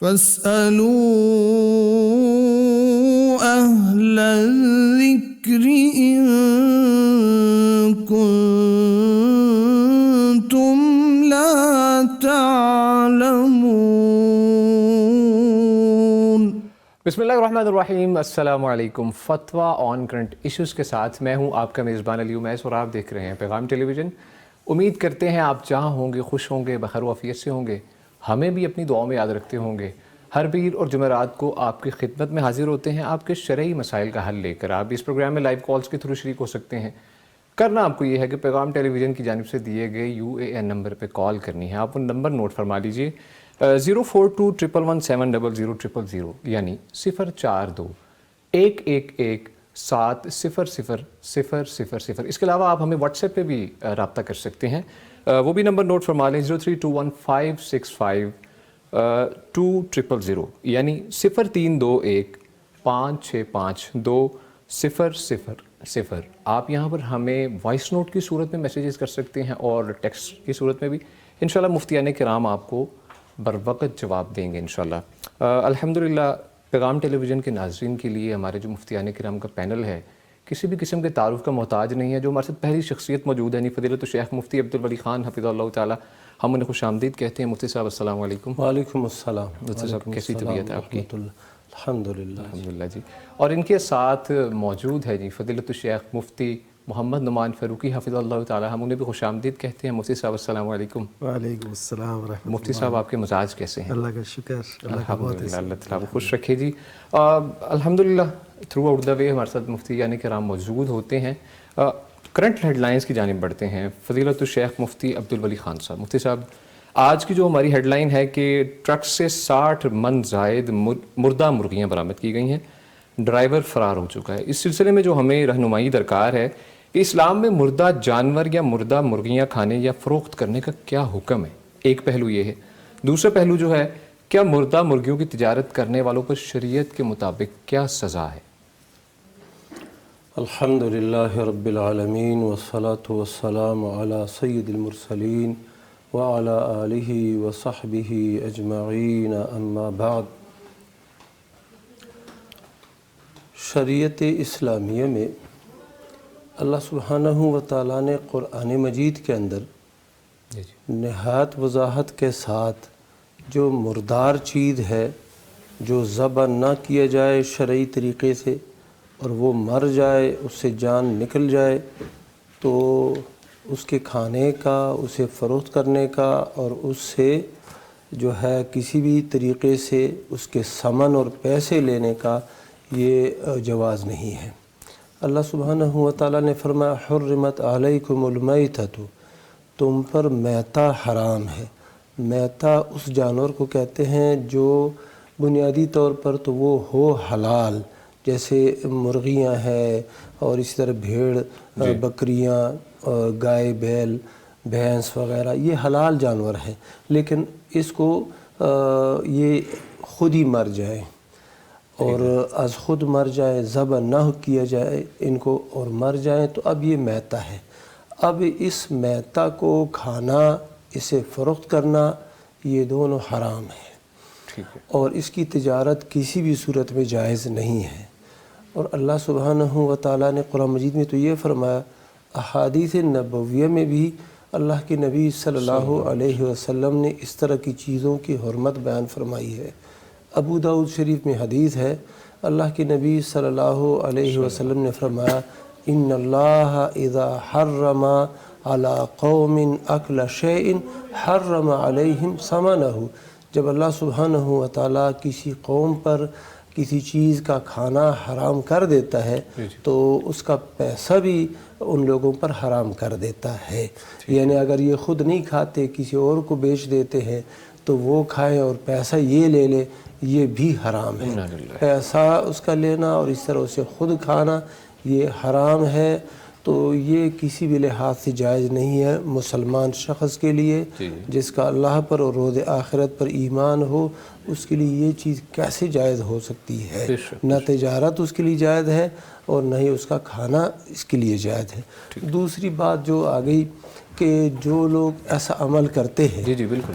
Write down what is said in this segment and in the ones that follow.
فاسألوا أهل الذكر إن كنتم لا تعلمون۔ بسم اللہ الرحمن الرحیم، السلام علیکم۔ فتویٰ آن کرنٹ ایشوز کے ساتھ میں ہوں آپ کا میزبان علی امیس اور آپ دیکھ رہے ہیں پیغام ٹیلی ویژن۔ امید کرتے ہیں آپ جہاں ہوں گے خوش ہوں گے، بخیر و عافیت سے ہوں گے، ہمیں بھی اپنی دعاؤں میں یاد رکھتے ہوں گے۔ ہر پیر اور جمعرات کو آپ کی خدمت میں حاضر ہوتے ہیں آپ کے شرعی مسائل کا حل لے کر۔ آپ بھی اس پروگرام میں لائیو کالز کے تھرو شریک ہو سکتے ہیں۔ کرنا آپ کو یہ ہے کہ پیغام ٹیلی ویژن کی جانب سے دیے گئے UAN نمبر پہ کال کرنی ہے۔ آپ وہ نمبر نوٹ فرما لیجئے 04211700000 یعنی 04211700000۔ اس کے علاوہ آپ ہمیں واٹس ایپ پہ بھی رابطہ کر سکتے ہیں، وہ بھی نمبر نوٹ فرما لیں 03215652000 یعنی 0321565200۔ آپ یہاں پر ہمیں وائس نوٹ کی صورت میں میسیجز کر سکتے ہیں اور ٹیکسٹ کی صورت میں بھی۔ انشاءاللہ مفتیان کرام آپ کو بر وقت جواب دیں گے انشاءاللہ۔ الحمدللہ پیغام ٹیلی ویژن کے ناظرین کے لیے ہمارے جو مفتیان کرام کا پینل ہے کسی بھی قسم کے تعارف کا محتاج نہیں ہے۔ جو ہمارے ساتھ پہلی شخصیت موجود ہے فضیلت الشیخ مفتی عبدالولی خان حفظہ اللہ تعالی، ہم انہیں خوش آمدید کہتے ہیں۔ مفتی صاحب السلام علیکم۔ وعلیکم السلام۔ مفتی صاحب کیسی طبیعت ہے آپ کی؟ الحمدللہ جی۔ اور ان کے ساتھ موجود ہے فضیلت الشیخ مفتی محمد نعمان فاروقی حفظہ اللہ تعالی، ہم انہیں بھی خوش آمدید کہتے ہیں۔ مفتی صاحب السلام علیکم۔ وعلیکم السلام ورحمۃ اللہ۔ مفتی صاحب آپ کے مزاج کیسے ہیں؟ اللہ کا شکر، اللہ کا بہت الحمدللہ، اللہ تعالیٰ کو خوش رکھے جی۔ الحمدللہ تھرو آؤٹ دا وے ہمارے ساتھ مفتی یعنی کرام موجود ہوتے ہیں۔ کرنٹ ہیڈ لائنز کی جانب بڑھتے ہیں۔ فضیلت الشیخ مفتی عبدالولی خان صاحب، مفتی صاحب آج کی جو ہماری ہیڈ لائن ہے کہ ٹرک سے 60 من زائد مردہ مرغیاں برآمد کی گئی ہیں، ڈرائیور فرار ہو چکا ہے۔ اس سلسلے میں جو ہمیں رہنمائی درکار ہے کہ اسلام میں مردہ جانور یا مردہ مرغیاں کھانے یا فروخت کرنے کا کیا حکم ہے، ایک پہلو یہ ہے۔ دوسرا پہلو جو ہے کیا مردہ مرغیوں کی تجارت کرنے والوں پر شریعت کے مطابق کیا سزا ہے؟ الحمدللہ رب العالمین والصلاة والسلام علی سید المرسلین وعلی آلہ وصحبہ اجمعین، اما بعد۔ شریعت اسلامیہ میں اللہ سبحانہ و تعالیٰ نے قرآن مجید کے اندر نہایت وضاحت کے ساتھ جو مردار چیز ہے، جو ذبح نہ کیا جائے شرعی طریقے سے اور وہ مر جائے، اس سے جان نکل جائے، تو اس کے کھانے کا، اسے فروخت کرنے کا اور اس سے جو ہے کسی بھی طریقے سے اس کے ثمن اور پیسے لینے کا یہ جواز نہیں ہے۔ اللہ سبحانہ و تعالیٰ نے فرمایا حرمت علیکم المیتۃ، تم پر میتہ حرام ہے۔ میتہ اس جانور کو کہتے ہیں جو بنیادی طور پر تو وہ ہو حلال، جیسے مرغیاں ہیں اور اسی طرح بھیڑ، بکریاں، گائے، بیل، بھینس وغیرہ، یہ حلال جانور ہیں، لیکن اس کو یہ خود ہی مر جائے اور از خود مر جائے، ذبح نہ کیا جائے ان کو اور مر جائیں، تو اب یہ میتہ ہے۔ اب اس میتہ کو کھانا، اسے فروخت کرنا، یہ دونوں حرام ہیں اور اس کی تجارت کسی بھی صورت میں جائز نہیں ہے۔ اور اللہ سبحانہ و تعالیٰ نے قرآن مجید میں تو یہ فرمایا، احادیث نبویہ میں بھی اللہ کے نبی صلی اللہ علیہ وسلم نے اس طرح کی چیزوں کی حرمت بیان فرمائی ہے۔ ابو داؤد شریف میں حدیث ہے، اللہ کے نبی صلی اللہ علیہ وسلم نے فرمایا ان اللہ اذا حرم علی قوم اکل شیء حرم علیہم ثمنہ، جب اللہ سبحانہ و تعالیٰ کسی قوم پر کسی چیز کا کھانا حرام کر دیتا ہے تو اس کا پیسہ بھی ان لوگوں پر حرام کر دیتا ہے۔ یعنی اگر یہ خود نہیں کھاتے، کسی اور کو بیچ دیتے ہیں تو وہ کھائے اور پیسہ یہ لے لے، یہ بھی حرام ہے۔ پیسہ اس کا لینا اور اس طرح اسے خود کھانا یہ حرام ہے۔ تو یہ کسی بھی لحاظ سے جائز نہیں ہے مسلمان شخص کے لیے جس کا اللہ پر اور روز آخرت پر ایمان ہو، اس کے لیے یہ چیز کیسے جائز ہو سکتی ہے؟ نہ تجارت اس کے لیے جائز ہے اور نہ ہی اس کا کھانا اس کے لیے جائز ہے۔ دوسری بات جو آ گئی کہ جو لوگ ایسا عمل کرتے ہیں، جی بالکل،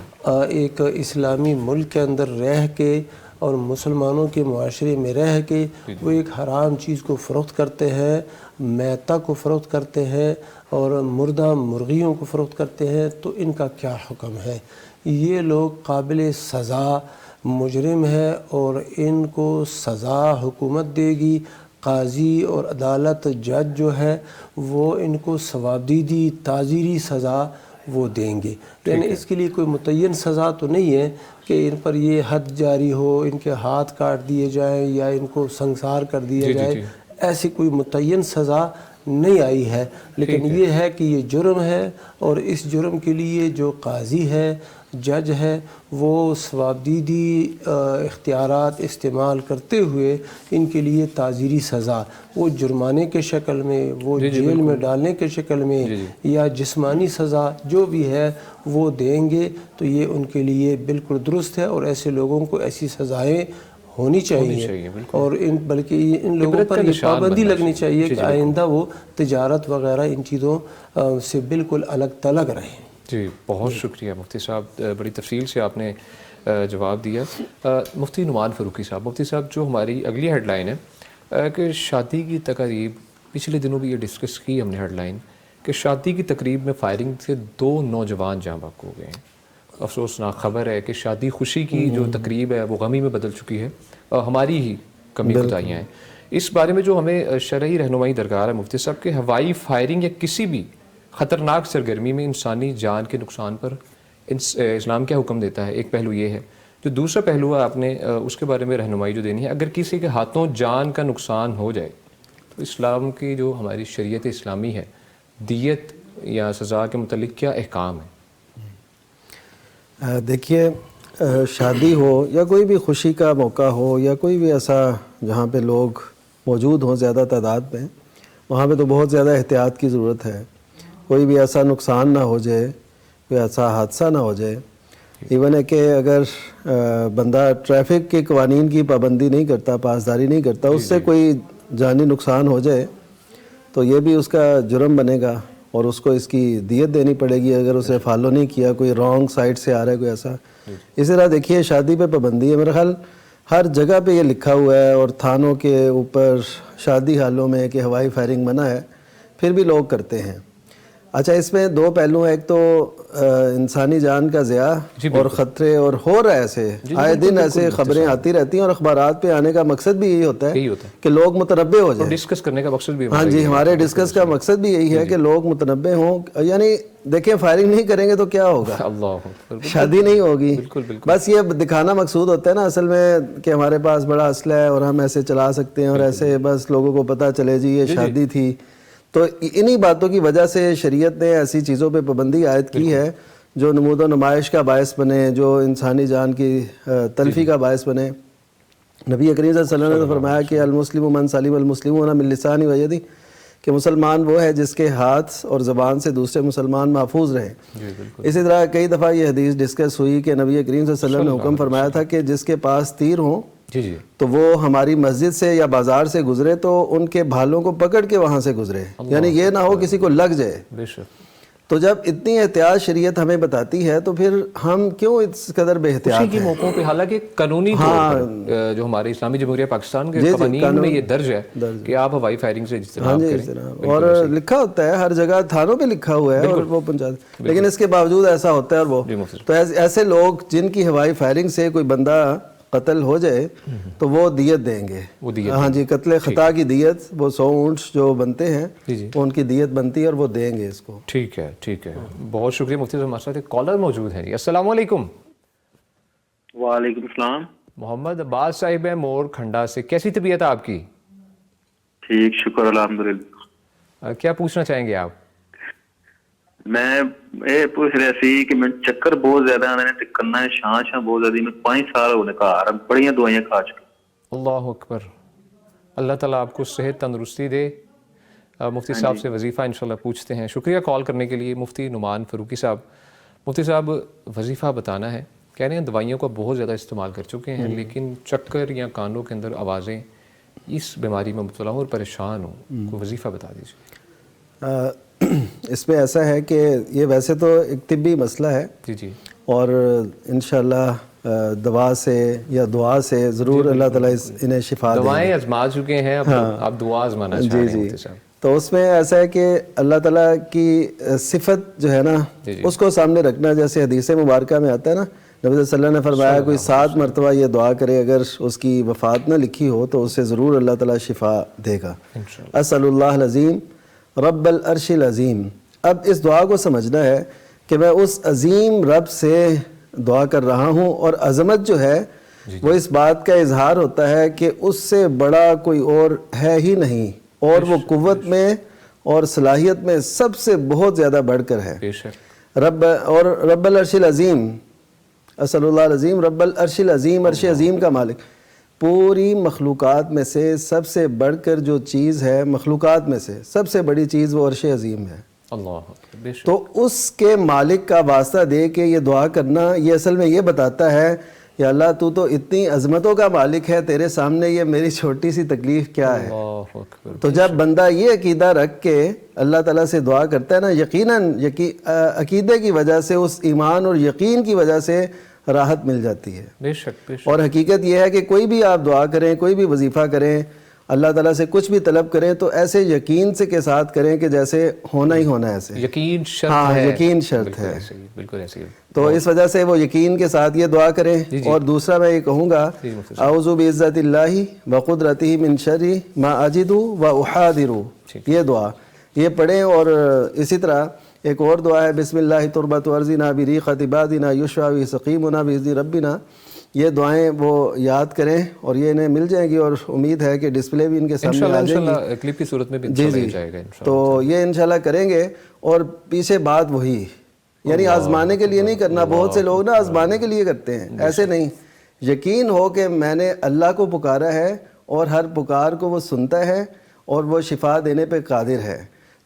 ایک اسلامی ملک کے اندر رہ کے اور مسلمانوں کے معاشرے میں رہ کے وہ ایک حرام چیز کو فروخت کرتے ہیں، میتہ کو فروخت کرتے ہیں اور مردہ مرغیوں کو فروخت کرتے ہیں، تو ان کا کیا حکم ہے؟ یہ لوگ قابل سزا مجرم ہے اور ان کو سزا حکومت دے گی، قاضی اور عدالت جج جو ہے وہ ان کو ثوابدیدی تعزیری سزا وہ دیں گے۔ یعنی اس کے لیے کوئی متعین سزا تو نہیں ہے کہ ان پر یہ حد جاری ہو، ان کے ہاتھ کاٹ دیے جائیں یا ان کو سنسار کر دیا جائے، ایسی کوئی متعین سزا نہیں آئی ہے، لیکن یہ ہے کہ یہ جرم ہے اور اس جرم کے لیے جو قاضی ہے، جج ہے، وہ ثوابدیدی اختیارات استعمال کرتے ہوئے ان کے لیے تعزیری سزا، وہ جرمانے کے شکل میں، وہ جیل میں ڈالنے کے شکل میں یا جسمانی سزا جو بھی ہے وہ دیں گے، تو یہ ان کے لیے بالکل درست ہے اور ایسے لوگوں کو ایسی سزائیں ہونی چاہیے اور بلکہ ان لوگوں پر یہ پابندی لگنی چاہیے کہ آئندہ وہ تجارت وغیرہ ان چیزوں سے بالکل الگ تلگ رہیں۔ جی بہت شکریہ مفتی صاحب، بڑی تفصیل سے آپ نے جواب دیا۔ مفتی نعمان فاروقی صاحب، مفتی صاحب جو ہماری اگلی ہیڈ لائن ہے کہ شادی کی تقریب، پچھلے دنوں بھی یہ ڈسکس کی ہم نے ہیڈ لائن کہ شادی کی تقریب میں فائرنگ سے 2 نوجوان جاں بحق ہو گئے ہیں۔ افسوسناک خبر ہے کہ شادی خوشی کی جو تقریب ہے وہ غمی میں بدل چکی ہے، ہماری ہی کمی کوتاہیاں ہیں۔ اس بارے میں جو ہمیں شرعی رہنمائی درکار ہے مفتی صاحب کہ ہوائی فائرنگ یا کسی بھی خطرناک سرگرمی میں انسانی جان کے نقصان پر اسلام کیا حکم دیتا ہے؟ ایک پہلو یہ ہے، جو دوسرا پہلو ہے آپ نے اس کے بارے میں رہنمائی جو دینی ہے، اگر کسی کے ہاتھوں جان کا نقصان ہو جائے تو اسلام کی جو ہماری شریعت اسلامی ہے، دیت یا سزا کے متعلق کیا احکام ہے؟ دیکھیے، شادی ہو یا کوئی بھی خوشی کا موقع ہو یا کوئی بھی ایسا جہاں پہ لوگ موجود ہوں زیادہ تعداد میں، وہاں پہ تو بہت زیادہ احتیاط کی ضرورت ہے، کوئی بھی ایسا نقصان نہ ہو جائے، کوئی ایسا حادثہ نہ ہو جائے۔ ایون ہے کہ اگر بندہ ٹریفک کے قوانین کی پابندی نہیں کرتا، پاسداری نہیں کرتا، اس سے کوئی جانی نقصان ہو جائے تو یہ بھی اس کا جرم بنے گا اور اس کو اس کی دیت دینی پڑے گی اگر اسے فالو نہیں کیا، کوئی رانگ سائڈ سے آ رہا ہے کوئی ایسا۔ اسی طرح دیکھیے شادی پہ پابندی ہے، میرا خیال ہر جگہ پہ یہ لکھا ہوا ہے اور تھانوں کے اوپر شادی حالوں میں کہ ہوائی فائرنگ منع ہے، پھر بھی لوگ کرتے ہیں۔ اچھا، اس میں 2 پہلو ہیں، ایک تو انسانی جان کا ضیاع اور خطرے، اور ہو رہا ہے ایسے آئے دن ایسے خبریں آتی رہتی ہیں اور اخبارات پہ آنے کا مقصد بھی یہی ہوتا ہے کہ لوگ متنبع ہو جائیں۔ ڈسکس کرنے کا مقصد بھی ہاں جی، ہمارے ڈسکس کا مقصد بھی یہی ہے کہ لوگ متنبع ہوں، یعنی دیکھیں فائرنگ نہیں کریں گے تو کیا ہوگا، شادی نہیں ہوگی، بس یہ دکھانا مقصود ہوتا ہے نا اصل میں کہ ہمارے پاس بڑا اسلحہ ہے اور ہم ایسے چلا سکتے ہیں اور ایسے بس لوگوں کو پتہ چلے جی یہ شادی تھی۔ تو انہی باتوں کی وجہ سے شریعت نے ایسی چیزوں پہ پابندی عائد کی ہے جو نمود و نمائش کا باعث بنے، جو انسانی جان کی تلفی کا باعث بنے۔ نبی کریم صلی اللہ علیہ وسلم نے فرمایا کہ المسلم من سلم المسلمون من لسانہ و یدہ، کہ مسلمان وہ ہے جس کے ہاتھ اور زبان سے دوسرے مسلمان محفوظ رہیں۔ اسی طرح کئی دفعہ یہ حدیث ڈسکس ہوئی کہ نبی کریم صلی اللہ علیہ وسلم نے حکم فرمایا تھا کہ جس کے پاس تیر ہوں تو وہ ہماری مسجد سے یا بازار سے گزرے تو ان کے بھالوں کو پکڑ کے وہاں سے گزرے، یعنی یہ نہ ہو کسی کو لگ جائے۔ تو جب اتنی احتیاط شریعت ہمیں بتاتی ہے تو پھر ہم کیوں اس قدر بے احتیاط ہیں؟ خوشی کے موقعوں پہ حالانکہ قانونی طور پر جو ہمارے اسلامی جمہوریہ پاکستان کے قوانین میں یہ درج ہے کہ آپ ہوائی فائرنگ سے اجتناب کریں، اور لکھا ہوتا ہے ہر جگہ، تھانوں پہ لکھا ہوا ہے اور وہ پہنچاتے، لیکن اس کے باوجود ایسا ہوتا ہے۔ اور وہ تو ایسے لوگ جن کی ہوائی فائرنگ سے کوئی بندہ قتل ہو جائے تو وہ دیت دیں گے، ہاں جی، قتل خطا کی دیت، وہ 100 اونٹ جو بنتے ہیں وہ ان کی دیت بنتی ہے اور وہ دیں گے اس کو۔ ٹھیک ہے، ٹھیک ہے، بہت شکریہ مفتی صاحب۔ ہمارے ساتھ ایک کالر موجود ہے۔ السلام علیکم۔ وعلیکم السلام۔ محمد عباس صاحب ہیں مور کھنڈا سے، کیسی طبیعت ہے آپ کی؟ ٹھیک، شکر الحمدللہ۔ کیا پوچھنا چاہیں گے آپ؟ میں یہ پوچھ رہا سی کہ میں چکر بہت زیادہ آنے تے کرنا ہے، شاں بہت زیادہ، میں 5 سال ہونے گھر بڑیاں دوائیاں کھا چکا۔ اللہ اکبر، اللہ تعالیٰ آپ کو صحت تندرستی دے۔ مفتی صاحب سے وظیفہ انشاءاللہ پوچھتے ہیں. شکریہ کال کرنے کے لیے مفتی نعمان فاروقی صاحب. مفتی صاحب وظیفہ بتانا ہے, کہہ رہے ہیں دوائیوں کا بہت زیادہ استعمال کر چکے ہیں لیکن چکر یا کانوں کے اندر آوازیں, اس بیماری میں مبتلا ہوں اور پریشان ہوں, کوئی وظیفہ بتا دیجیے. اس میں ایسا ہے کہ یہ ویسے تو ایک طبی مسئلہ ہے جی جی, اور انشاءاللہ دوا سے یا دعا سے ضرور اللہ تعالیٰ انہیں شفا دے. دوائیں آزما چکے ہیں, اب آپ دعا آزمانا چاہ رہے ہیں مفتی صاحب. تو اس میں ایسا ہے کہ اللہ تعالیٰ کی صفت جو ہے نا اس کو سامنے رکھنا, جیسے حدیث مبارکہ میں آتا ہے نا, نبی صلی اللہ علیہ وسلم نے فرمایا کوئی 7 مرتبہ یہ دعا کرے, اگر اس کی وفات نہ لکھی ہو تو اسے ضرور اللہ تعالیٰ شفا دے گا. اسأل اللہ العظیم رب العرش العظیم. اب اس دعا کو سمجھنا ہے کہ میں اس عظیم رب سے دعا کر رہا ہوں, اور عظمت جو ہے وہ اس بات کا اظہار ہوتا ہے کہ اس سے بڑا کوئی اور ہے ہی نہیں, اور وہ قوت میں اور صلاحیت میں سب سے بہت زیادہ بڑھ کر ہے. رب العرش العظیم, اسأل اللہ العظیم رب العرش العظیم, عرش عظیم کا مالک. پوری مخلوقات میں سے سب سے بڑھ کر جو چیز ہے, مخلوقات میں سے سب سے بڑی چیز وہ عرش عظیم ہے. اللہ, تو اس کے مالک کا واسطہ دے کے یہ دعا کرنا, یہ اصل میں یہ بتاتا ہے یا اللہ تو اتنی عظمتوں کا مالک ہے, تیرے سامنے یہ میری چھوٹی سی تکلیف کیا ہے. تو جب بندہ یہ عقیدہ رکھ کے اللہ تعالیٰ سے دعا کرتا ہے نا, یقیناً عقیدے کی وجہ سے, اس ایمان اور یقین کی وجہ سے راحت مل جاتی ہے. بے شک. اور حقیقت یہ ہے کہ کوئی بھی آپ دعا کریں, کوئی بھی وظیفہ کریں, اللہ تعالیٰ سے کچھ بھی طلب کریں تو ایسے یقین سے کے ساتھ کریں کہ جیسے ہونا ہی ہونا ہے. ایسے یقین شرط ہے. ہاں, یقین شرط ہے. بالکل ایسے ہی. تو اس وجہ سے وہ یقین کے ساتھ یہ دعا کریں. اور دوسرا میں یہ کہوں گا, اعوذ بعزت اللہ وقدرتہ من شر ما اجد واحاذر, یہ دعا یہ پڑھیں. اور اسی طرح ایک اور دعا ہے, بسم اللہ تربت ارضنا بریقۃ بادنا یشفی سقیمنا باذن ربنا. یہ دعائیں وہ یاد کریں اور یہ انہیں مل جائیں گی, اور امید ہے کہ ڈسپلے بھی ان کے سامنے آ جائے گی کلپ کی صورت میں بھی جائے گا. تو یہ انشاءاللہ کریں گے. اور پیچھے بات وہی, یعنی آزمانے کے لیے نہیں کرنا. بہت سے لوگ نا آزمانے کے لیے کرتے ہیں, ایسے نہیں. یقین ہو کہ میں نے اللہ کو پکارا ہے اور ہر پکار کو وہ سنتا ہے اور وہ شفا دینے پہ قادر ہے.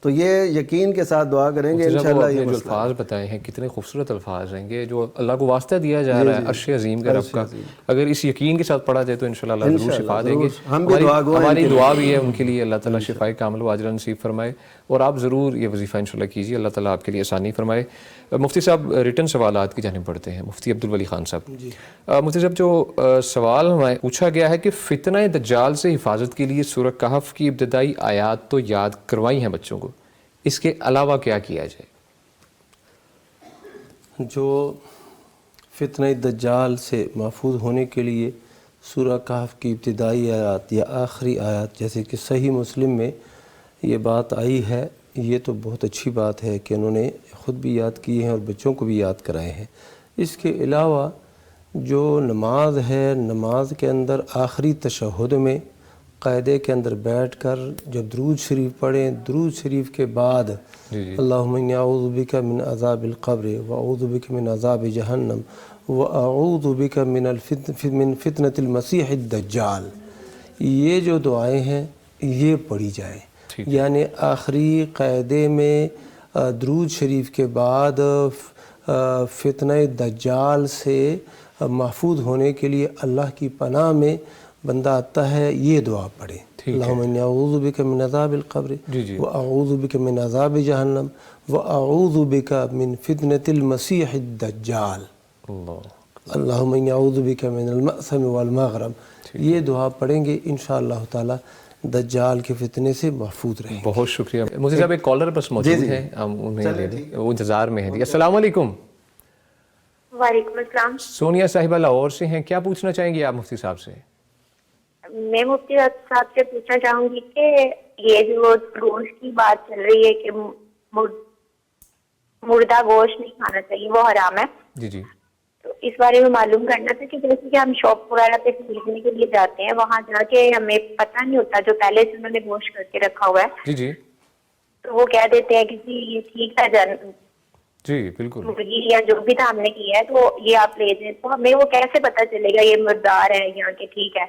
تو یہ یقین کے ساتھ دعا کریں گے انشاءاللہ. یہ جو الفاظ بتائے ہیں کتنے خوبصورت الفاظ ہیں یہ, جو اللہ کو واسطہ دیا جا رہا ہے عرش عظیم کا رب کا, اگر اس یقین کے ساتھ پڑھا جائے تو انشاءاللہ اللہ ضرور شفا دیں گے. ہماری دعا بھی ہے ان کے لیے, اللہ تعالیٰ شفائے کامل و عاجلہ نصیب فرمائے. اور آپ ضرور یہ وظیفہ انشاءاللہ کیجیے, اللہ تعالیٰ آپ کے لیے آسانی فرمائے. مفتی صاحب ریٹن سوالات کی جانب بڑھتے ہیں. مفتی عبدالولی خان صاحب. مفتی صاحب جو سوال ہمیں پوچھا گیا ہے کہ فتنہ دجال سے حفاظت کے لیے سورہ کہف کی ابتدائی آیات تو یاد کروائی ہیں بچوں کو, اس کے علاوہ کیا کیا جائے؟ جو فتنہ دجال سے محفوظ ہونے کے لیے سورہ کہف کی ابتدائی آیات یا آخری آیات, جیسے کہ صحیح مسلم میں یہ بات آئی ہے, یہ تو بہت اچھی بات ہے کہ انہوں نے خود بھی یاد کی ہیں اور بچوں کو بھی یاد کرائے ہیں. اس کے علاوہ جو نماز ہے, نماز کے اندر آخری تشہد میں قاعدے کے اندر بیٹھ کر جب درود شریف پڑھیں, درود شریف کے بعد اللہم انی اعوذ بک من عذاب القبر واعوذ بک من عذاب جہنم واعوذ بک من فتنۃ المسیح الدجال, یہ جو دعائیں ہیں یہ پڑھی جائیں. یعنی آخری قاعدے میں درود شریف کے بعد فتنہ دجال سے محفوظ ہونے کے لیے اللہ کی پناہ میں بندہ آتا ہے, یہ دعا پڑھے. اللہم انی اعوذ بک من عذاب القبر واعوذ بک من عذاب جہنم واعوذ بک من فتنۃ المسیح الدجال. اللہم انی اعوذ بک من المأثم والمغرم. یہ دعا پڑھیں گے انشاءاللہ تعالی دجال کے فتنے سے محفوظ رہیں. بہت شکریہ. مجھے صاحب ایک کالر بس موجود ہیں, ہم انہیں لے لیں, وہ انتظار میں ہیں. السلام علیکم. وعلیکم السلام. سونیا صاحبہ لاہور سے ہیں, کیا پوچھنا چاہیں گے آپ مفتی صاحب سے؟ میں مفتی صاحب سے پوچھنا چاہوں گی کہ یہ جو گوشت کی بات چل رہی ہے کہ مردہ گوشت نہیں کھانا چاہیے, وہ حرام ہے. جی جی. تو اس بارے میں معلوم کرنا تھا کہ جیسے کہ ہم شاپ وغیرہ پہ خریدنے کے لیے جاتے ہیں, وہاں جا کے ہمیں پتہ نہیں ہوتا, جو پہلے سے انہوں نے گوشت کر کے رکھا ہوا ہے. جی جی. تو وہ کہہ دیتے ہیں کہ جی یہ ٹھیک ہے, جی بالکل, مرغی یا جو بھی تھا ہم نے کیا ہے تو یہ آپ لے دیں. تو ہمیں وہ کیسے پتہ چلے گا یہ مردار ہے یا کہ ٹھیک ہے؟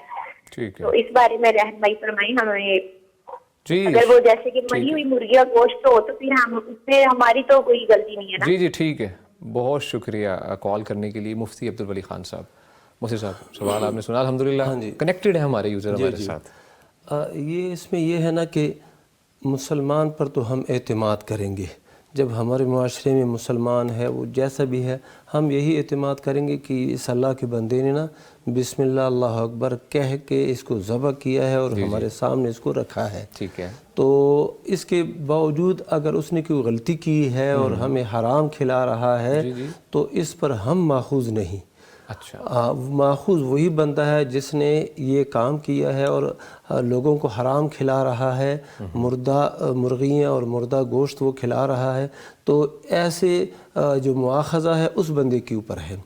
تو اس بارے میں رہنمائی فرمائیں ہمیں. جی اگر وہ جیسے کہ مری ہوئی مرغی کا گوشت ہو تو پھر ہم اس میں ہماری تو کوئی غلطی نہیں ہے نا. جی جی ٹھیک ہے, بہت شکریہ کال کرنے کے لیے مفتی عبدالولی خان صاحب. مفتی صاحب سوال آپ نے سنا, الحمدللہ کنیکٹڈ ہے ہمارے یوزر ہمارے ساتھ. یہ اس میں یہ ہے نا کہ مسلمان پر تو ہم اعتماد کریں گے, جب ہمارے معاشرے میں مسلمان ہے وہ جیسا بھی ہے ہم یہی اعتماد کریں گے کہ اس اللہ کے بندے نے نا بسم اللہ اللہ اکبر کہہ کے اس کو ذبح کیا ہے اور ہمارے سامنے اس کو رکھا ہے. ٹھیک ہے, تو اس کے باوجود اگر اس نے کوئی غلطی کی ہے اور ہمیں حرام کھلا رہا ہے تو اس پر ہم ماخوذ نہیں. اچھا, ماخوذ وہی بنتا ہے جس نے یہ کام کیا ہے اور لوگوں کو حرام کھلا رہا ہے, مردہ مرغیاں اور مردہ گوشت وہ کھلا رہا ہے, تو ایسے جو مواخذہ ہے اس بندے کے اوپر ہے.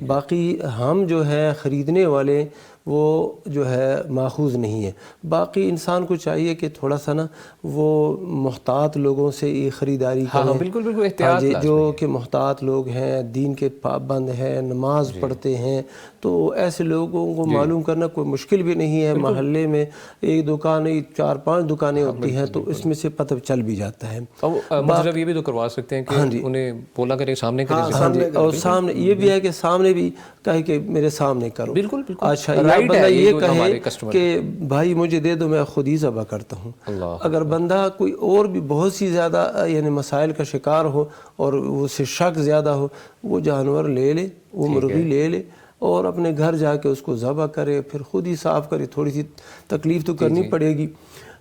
باقی ہم جو ہے خریدنے والے وہ جو ہے ماخوذ نہیں ہے. باقی انسان کو چاہیے کہ تھوڑا سا نا وہ محتاط لوگوں سے یہ خریداری کریں. بالکل بالکل احتیاط جو کہ محتاط لوگ ہیں, دین کے پابند ہیں, نماز پڑھتے ہیں, تو ایسے لوگوں کو معلوم کرنا کوئی مشکل بھی نہیں ہے. محلے میں ایک دکان 4-5 دکانیں ہوتی ہیں تو اس میں سے پتہ چل بھی جاتا ہے. مطلب یہ بھی تو کروا سکتے ہیں کہ انہیں بولا کریں سامنے کریں. ہاں جی, اور سامنے یہ بھی ہے کہ سامنے بھی کہے کہ میرے سامنے کرو. بالکل بالکل. اچھا, بندہ یہ کہے کہ بھائی مجھے دے دو میں خود ہی ذبح کرتا ہوں. اگر بندہ کوئی اور بھی بہت سی زیادہ یعنی مسائل کا شکار ہو اور اسے شک زیادہ ہو, وہ جانور لے لے, وہ مرغی لے لے اور اپنے گھر جا کے اس کو ذبح کرے, پھر خود ہی صاف کرے. تھوڑی سی تکلیف تو کرنی پڑے گی.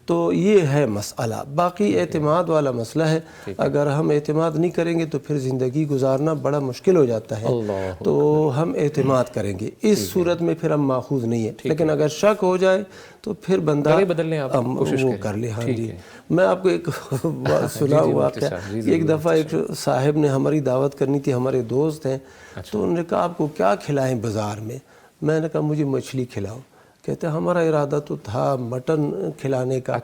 تو یہ ہے مسئلہ. باقی اعتماد والا مسئلہ ہے. اگر ہم اعتماد نہیں کریں گے تو پھر زندگی گزارنا بڑا مشکل ہو جاتا ہے. تو ہم اعتماد کریں گے, اس صورت میں پھر ہم ماخوذ نہیں ہے. لیکن اگر شک ہو جائے تو پھر بندہ وہ کر لے. ہاں جی, میں آپ کو ایک سنا واقعہ. ایک دفعہ ایک صاحب نے ہماری دعوت کرنی تھی, ہمارے دوست ہیں, تو انہوں نے کہا آپ کو کیا کھلائیں بازار میں. میں نے کہا مجھے مچھلی کھلاؤ. کہتے ہمارا ارادہ تو تھا مٹن کھلانے کا.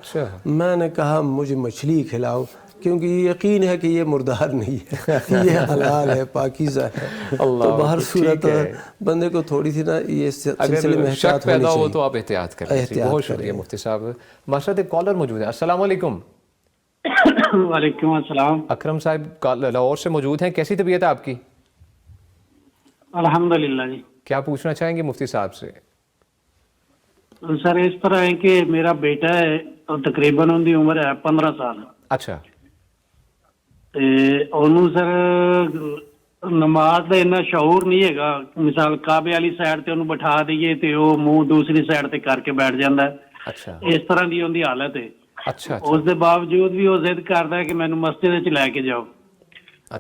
میں نے کہا مجھے مچھلی کھلاؤ, کیونکہ یہ یقین ہے کہ یہ مردار نہیں ہے, یہ حلال ہے, پاکیزہ ہے. تو باہر صورت بندے کو تھوڑی سی نا یہ سلسلے میں شک پیدا ہو تو آپ احتیاط کریں. بہت شکریہ مفتی صاحب. ہمارے ساتھ ایک کالر موجود ہے. السلام علیکم. وعلیکم السلام. اکرم صاحب لاہور سے موجود ہیں, کیسی طبیعت ہے آپ کی؟ الحمدللہ جی. کیا پوچھنا چاہیں گے مفتی صاحب سے؟ سر اس طرح ہے کہ میرا بیٹا ہے اور تقریباً ان کی عمر ہے 15 سال. اچھا. انہوں سر نماز کا اتنا شعور نہیں ہے گا. مثال کعبے والی سائڈ تے انہوں بٹھا دئیے تے وہ منہ دوسری سائڈ تے کر کے بیٹھ جاتا ہے. اچھا. اس طرح دی ان کی حالت ہے. اچھا. اس دے باوجود بھی وہ ضد کرتا ہے کہ مینوں مسجد لے کے جاؤ.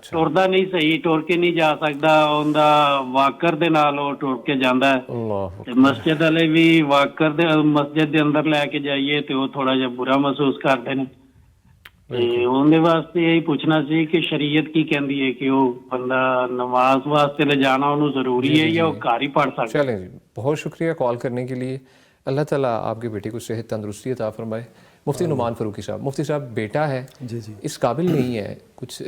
ٹردا نہیں صحیح, ٹر کے نہیں جا سکتا. اوندا واکر دے نال وہ ٹر کے جاندا ہے. مسجد والے بھی واکر دے مسجد دے اندر لے کے جائیے تے وہ تھوڑا جہا برا محسوس کرتے ہیں. اندر واسطے یہی پوچھنا سی کہ شریعت کی کہندی ہے کہ وہ بندہ نماز واسطے لے جانا انہوں ضروری ہے یا وہ گھر ہی پڑھ سکتا ہے؟ چلیں جی, بہت شکریہ کال کرنے کے لیے. اللہ تعالیٰ آپ کے بیٹے کو صحت تندرستی عطا فرمائے. مفتی نعمان فاروقی صاحب, مفتی صاحب بیٹا ہے اس قابل نہیں ہے, کچھ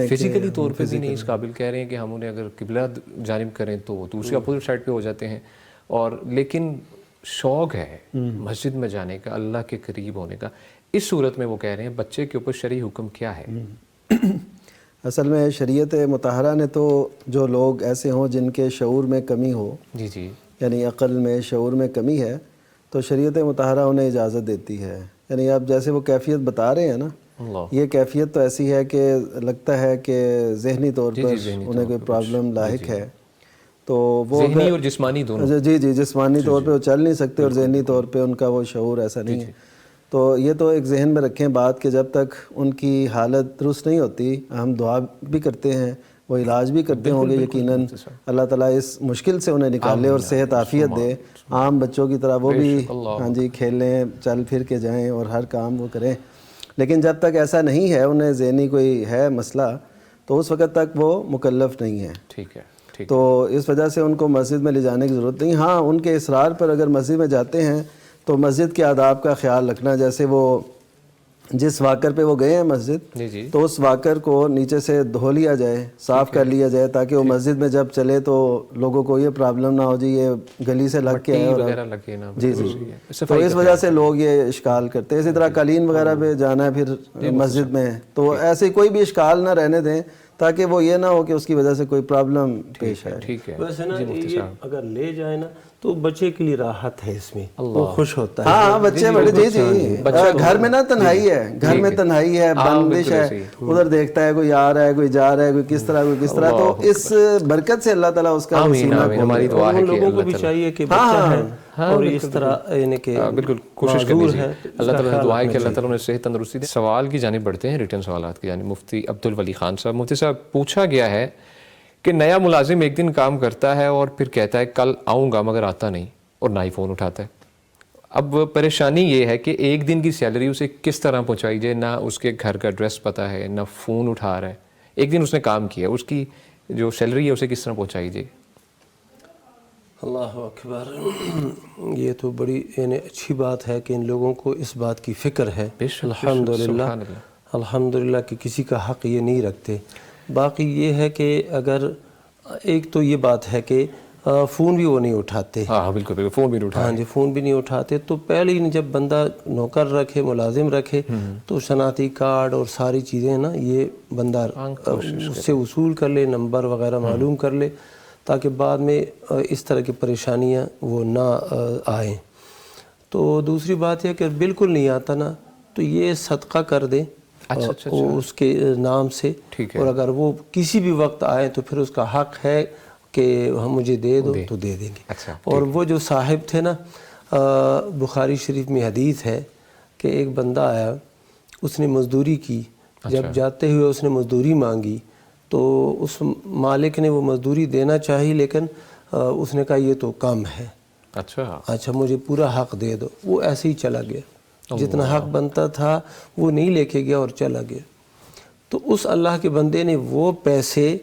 فزیکلی طور پہ بھی نہیں اس قابل, کہہ رہے ہیں کہ ہم انہیں اگر قبلہ جانب کریں تو دوسری اپوزٹ سائڈ پہ ہو جاتے ہیں, اور لیکن شوق ہے مسجد میں جانے کا, اللہ کے قریب ہونے کا. اس صورت میں وہ کہہ رہے ہیں بچے کے اوپر شرعی حکم کیا ہے؟ اصل میں شریعت مطہرہ نے تو جو لوگ ایسے ہوں جن کے شعور میں کمی ہو, جی جی, یعنی عقل میں شعور میں کمی ہے, تو شریعت مطہرہ انہیں اجازت دیتی ہے. یعنی آپ جیسے وہ کیفیت بتا رہے ہیں نا, یہ کیفیت تو ایسی ہے کہ لگتا ہے کہ ذہنی طور پر انہیں کوئی پرابلم لاحق ہے. تو وہ ذہنی اور جسمانی دونوں, جی جی, جسمانی طور پہ وہ چل نہیں سکتے اور ذہنی طور پہ ان کا وہ شعور ایسا نہیں ہے. تو یہ تو ایک ذہن میں رکھیں بات کہ جب تک ان کی حالت درست نہیں ہوتی, ہم دعا بھی کرتے ہیں, وہ علاج بھی کرتے ہوں گے یقیناً. اللہ تعالیٰ اس مشکل سے انہیں نکالے اور صحت عافیت دے. عام بچوں کی طرح وہ بھی ہاں جی کھیلیں, چل پھر کے جائیں اور ہر کام وہ کریں. لیکن جب تک ایسا نہیں ہے, انہیں ذہنی کوئی ہے مسئلہ, تو اس وقت تک وہ مکلف نہیں ہے. ٹھیک ہے. تو اس وجہ سے ان کو مسجد میں لے جانے کی ضرورت نہیں. ہاں ان کے اصرار پر اگر مسجد میں جاتے ہیں تو مسجد کے آداب کا خیال رکھنا, جیسے وہ جس واکر پہ وہ گئے ہیں مسجد جی جی تو اس واکر کو نیچے سے دھو لیا جائے, صاف کر لیا جائے, تاکہ وہ مسجد میں جب چلے تو لوگوں کو یہ پرابلم نہ ہو جی یہ گلی سے لگ کے وغیرہ لگے نا. جی جی, تو اس وجہ سے لوگ یہ اشکال کرتے ہیں. اسی طرح قالین وغیرہ پہ جانا ہے پھر مسجد میں, تو ایسے کوئی بھی اشکال نہ رہنے دیں تاکہ وہ یہ نہ ہو کہ اس کی وجہ سے کوئی پرابلم پیش آئے. ٹھیک ہے. ویسے نا یہ اگر لے جائیں نا تو بچے کے لیے راحت ہے اس میں, وہ خوش ہوتا ہے. ہاں بچے بڑے جی جی, گھر میں نا تنہائی ہے, گھر میں تنہائی ہے, بندش ہے, ادھر دیکھتا ہے کوئی آ رہا ہے کوئی جا رہا ہے, کوئی کس طرح کوئی کس طرح, تو اس برکت سے اللہ تعالیٰ اس کا ہماری دعا ہے کہ لوگوں کو بھی چاہیے کہ بچہ ہے اور اس طرح یعنی کہ بالکل کوشش کرنی چاہیے. اللہ تعالیٰ سے دعا ہے کہ اللہ تعالیٰ انہیں صحت تندرستی دے. سوال کی جانب بڑھتے ہیں, ریٹرن سوالات کی جانب. مفتی عبد الولی خان صاحب, مفتی صاحب پوچھا گیا ہے کہ نیا ملازم ایک دن کام کرتا ہے اور پھر کہتا ہے کل آؤں گا, مگر آتا نہیں اور نہ ہی فون اٹھاتا ہے. اب پریشانی یہ ہے کہ ایک دن کی سیلری اسے کس طرح پہنچائی جائے, نہ اس کے گھر کا ایڈریس پتہ ہے, نہ فون اٹھا رہا ہے. ایک دن اس نے کام کیا, اس کی جو سیلری ہے اسے کس طرح پہنچائی جائے. اللہ اکبر, یہ تو بڑی یعنی اچھی بات ہے کہ ان لوگوں کو اس بات کی فکر ہے. الحمدللہ الحمدللہ کہ کسی کا حق یہ نہیں رکھتے. باقی یہ ہے کہ اگر ایک تو یہ بات ہے کہ فون بھی وہ نہیں اٹھاتے. ہاں بالکل, فون بھی نہیں اٹھاتے. ہاں جی, فون بھی نہیں اٹھاتے. تو پہلے ہی جب بندہ نوکر رکھے, ملازم رکھے, تو شناختی کارڈ اور ساری چیزیں نا یہ بندہ اس سے وصول کر لے, نمبر وغیرہ معلوم کر لے, تاکہ بعد میں اس طرح کی پریشانیاں وہ نہ آئیں. تو دوسری بات یہ کہ بالکل نہیں آتا نا تو یہ صدقہ کر دیں اس کے نام سے, اور اگر وہ کسی بھی وقت آئے تو پھر اس کا حق ہے کہ ہم مجھے دے دو تو دے دیں گے. اور وہ جو صاحب تھے نا, بخاری شریف میں حدیث ہے کہ ایک بندہ آیا, اس نے مزدوری کی, جب جاتے ہوئے اس نے مزدوری مانگی تو اس مالک نے وہ مزدوری دینا چاہی, لیکن اس نے کہا یہ تو کم ہے, اچھا مجھے پورا حق دے دو. وہ ایسے ہی چلا گیا, جتنا حق بنتا تھا وہ نہیں لے کے گیا اور چلا گیا. تو اس اللہ کے بندے نے وہ پیسے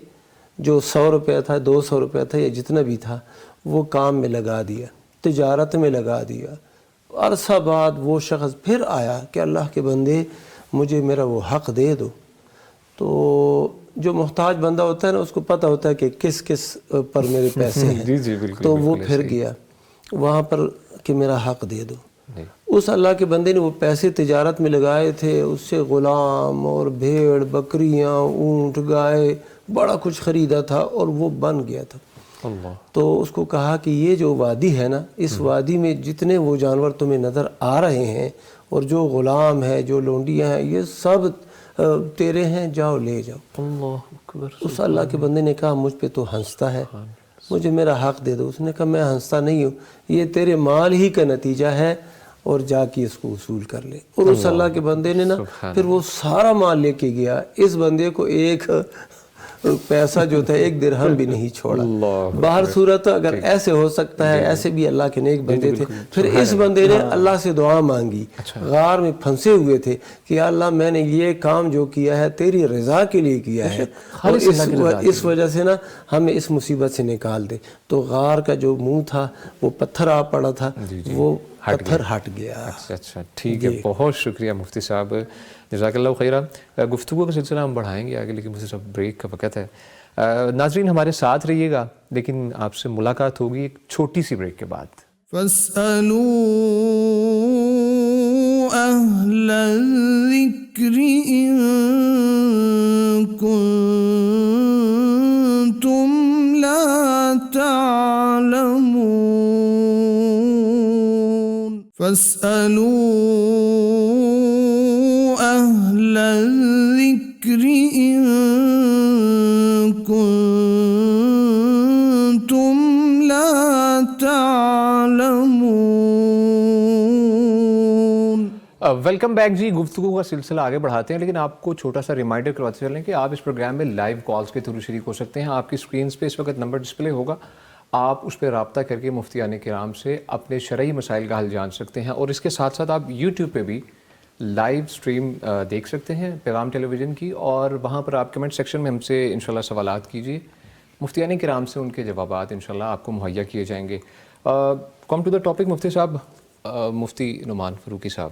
جو 100 روپیہ تھا, 200 روپیہ تھا, یا جتنا بھی تھا, وہ کام میں لگا دیا, تجارت میں لگا دیا. عرصہ بعد وہ شخص پھر آیا کہ اللہ کے بندے مجھے میرا وہ حق دے دو. تو جو محتاج بندہ ہوتا ہے نا, اس کو پتہ ہوتا ہے کہ کس کس پر میرے پیسے ہیں. تو وہ پھر گیا وہاں پر کہ میرا حق دے دو. اس اللہ کے بندے نے وہ پیسے تجارت میں لگائے تھے, اس سے غلام اور بھیڑ بکریاں, اونٹ, گائے, بڑا کچھ خریدا تھا, اور وہ بن گیا تھا. تو اس کو کہا کہ یہ جو وادی ہے نا, اس وادی میں جتنے وہ جانور تمہیں نظر آ رہے ہیں اور جو غلام ہے, جو لونڈیاں ہیں, یہ سب تیرے ہیں, جاؤ لے جاؤ. اللہ اکبر. اس اللہ کے بندے نے کہا مجھ پہ تو ہنستا ہے, مجھے میرا حق دے دو. اس نے کہا میں ہنستا نہیں ہوں, یہ تیرے مال ہی کا نتیجہ ہے, اور جا کے اس کو وصول کر لے. اور اس اللہ کے بندے نے نا پھر وہ سارا مال لے کے گیا. اس بندے کو ایک پیسہ جو تھا, 1 درہم بھی نہیں چھوڑا. باہر صورت اگر ایسے ہو سکتا ہے, ایسے بھی اللہ کے نیک بندے تھے. پھر اس بندے نے اللہ سے دعا مانگی, غار میں پھنسے ہوئے تھے کہ یا اللہ میں نے یہ کام جو کیا ہے تیری رضا کے لیے کیا ہے, اور اس وجہ سے نا ہمیں اس مصیبت سے نکال دے. تو غار کا جو منہ تھا وہ پتھر آ پڑا تھا, وہ پتھر ہٹ گیا. اچھا ٹھیک ہے, بہت شکریہ مفتی صاحب, جزاک اللہ خیرہ. گفتگو کا سلسلہ ہم بڑھائیں گے آگے, لیکن مفتی صاحب بریک کا وقت ہے. ناظرین ہمارے ساتھ رہیے گا, لیکن آپ سے ملاقات ہوگی ایک چھوٹی سی بریک کے بعد. فاسألوا أهل الذكر إن كنتم لا تعلمون. فاسألوا أهل الذكر إن كنتم لا تعلمون. ویلکم بیک جی. گفتگو کا سلسلہ آگے بڑھاتے ہیں, لیکن آپ کو چھوٹا سا ریمائنڈر کرواتے چلیں کہ آپ اس پروگرام میں لائیو کالز کے تھرو شریک ہو سکتے ہیں. آپ کی اسکرینز پہ اس وقت نمبر ڈسپلے ہوگا, آپ اس پہ رابطہ کر کے مفتیان کرام سے اپنے شرعی مسائل کا حل جان سکتے ہیں. اور اس کے ساتھ ساتھ آپ یوٹیوب پہ بھی لائیو سٹریم دیکھ سکتے ہیں پیغام ٹیلی ویژن کی, اور وہاں پر آپ کمنٹ سیکشن میں ہم سے انشاءاللہ سوالات کیجیے. مفتیان کرام سے ان کے جوابات انشاءاللہ آپ کو مہیا کیے جائیں گے. کم ٹو دا ٹاپک مفتی صاحب, مفتی نعمان فاروقی صاحب,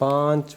5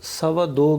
2.25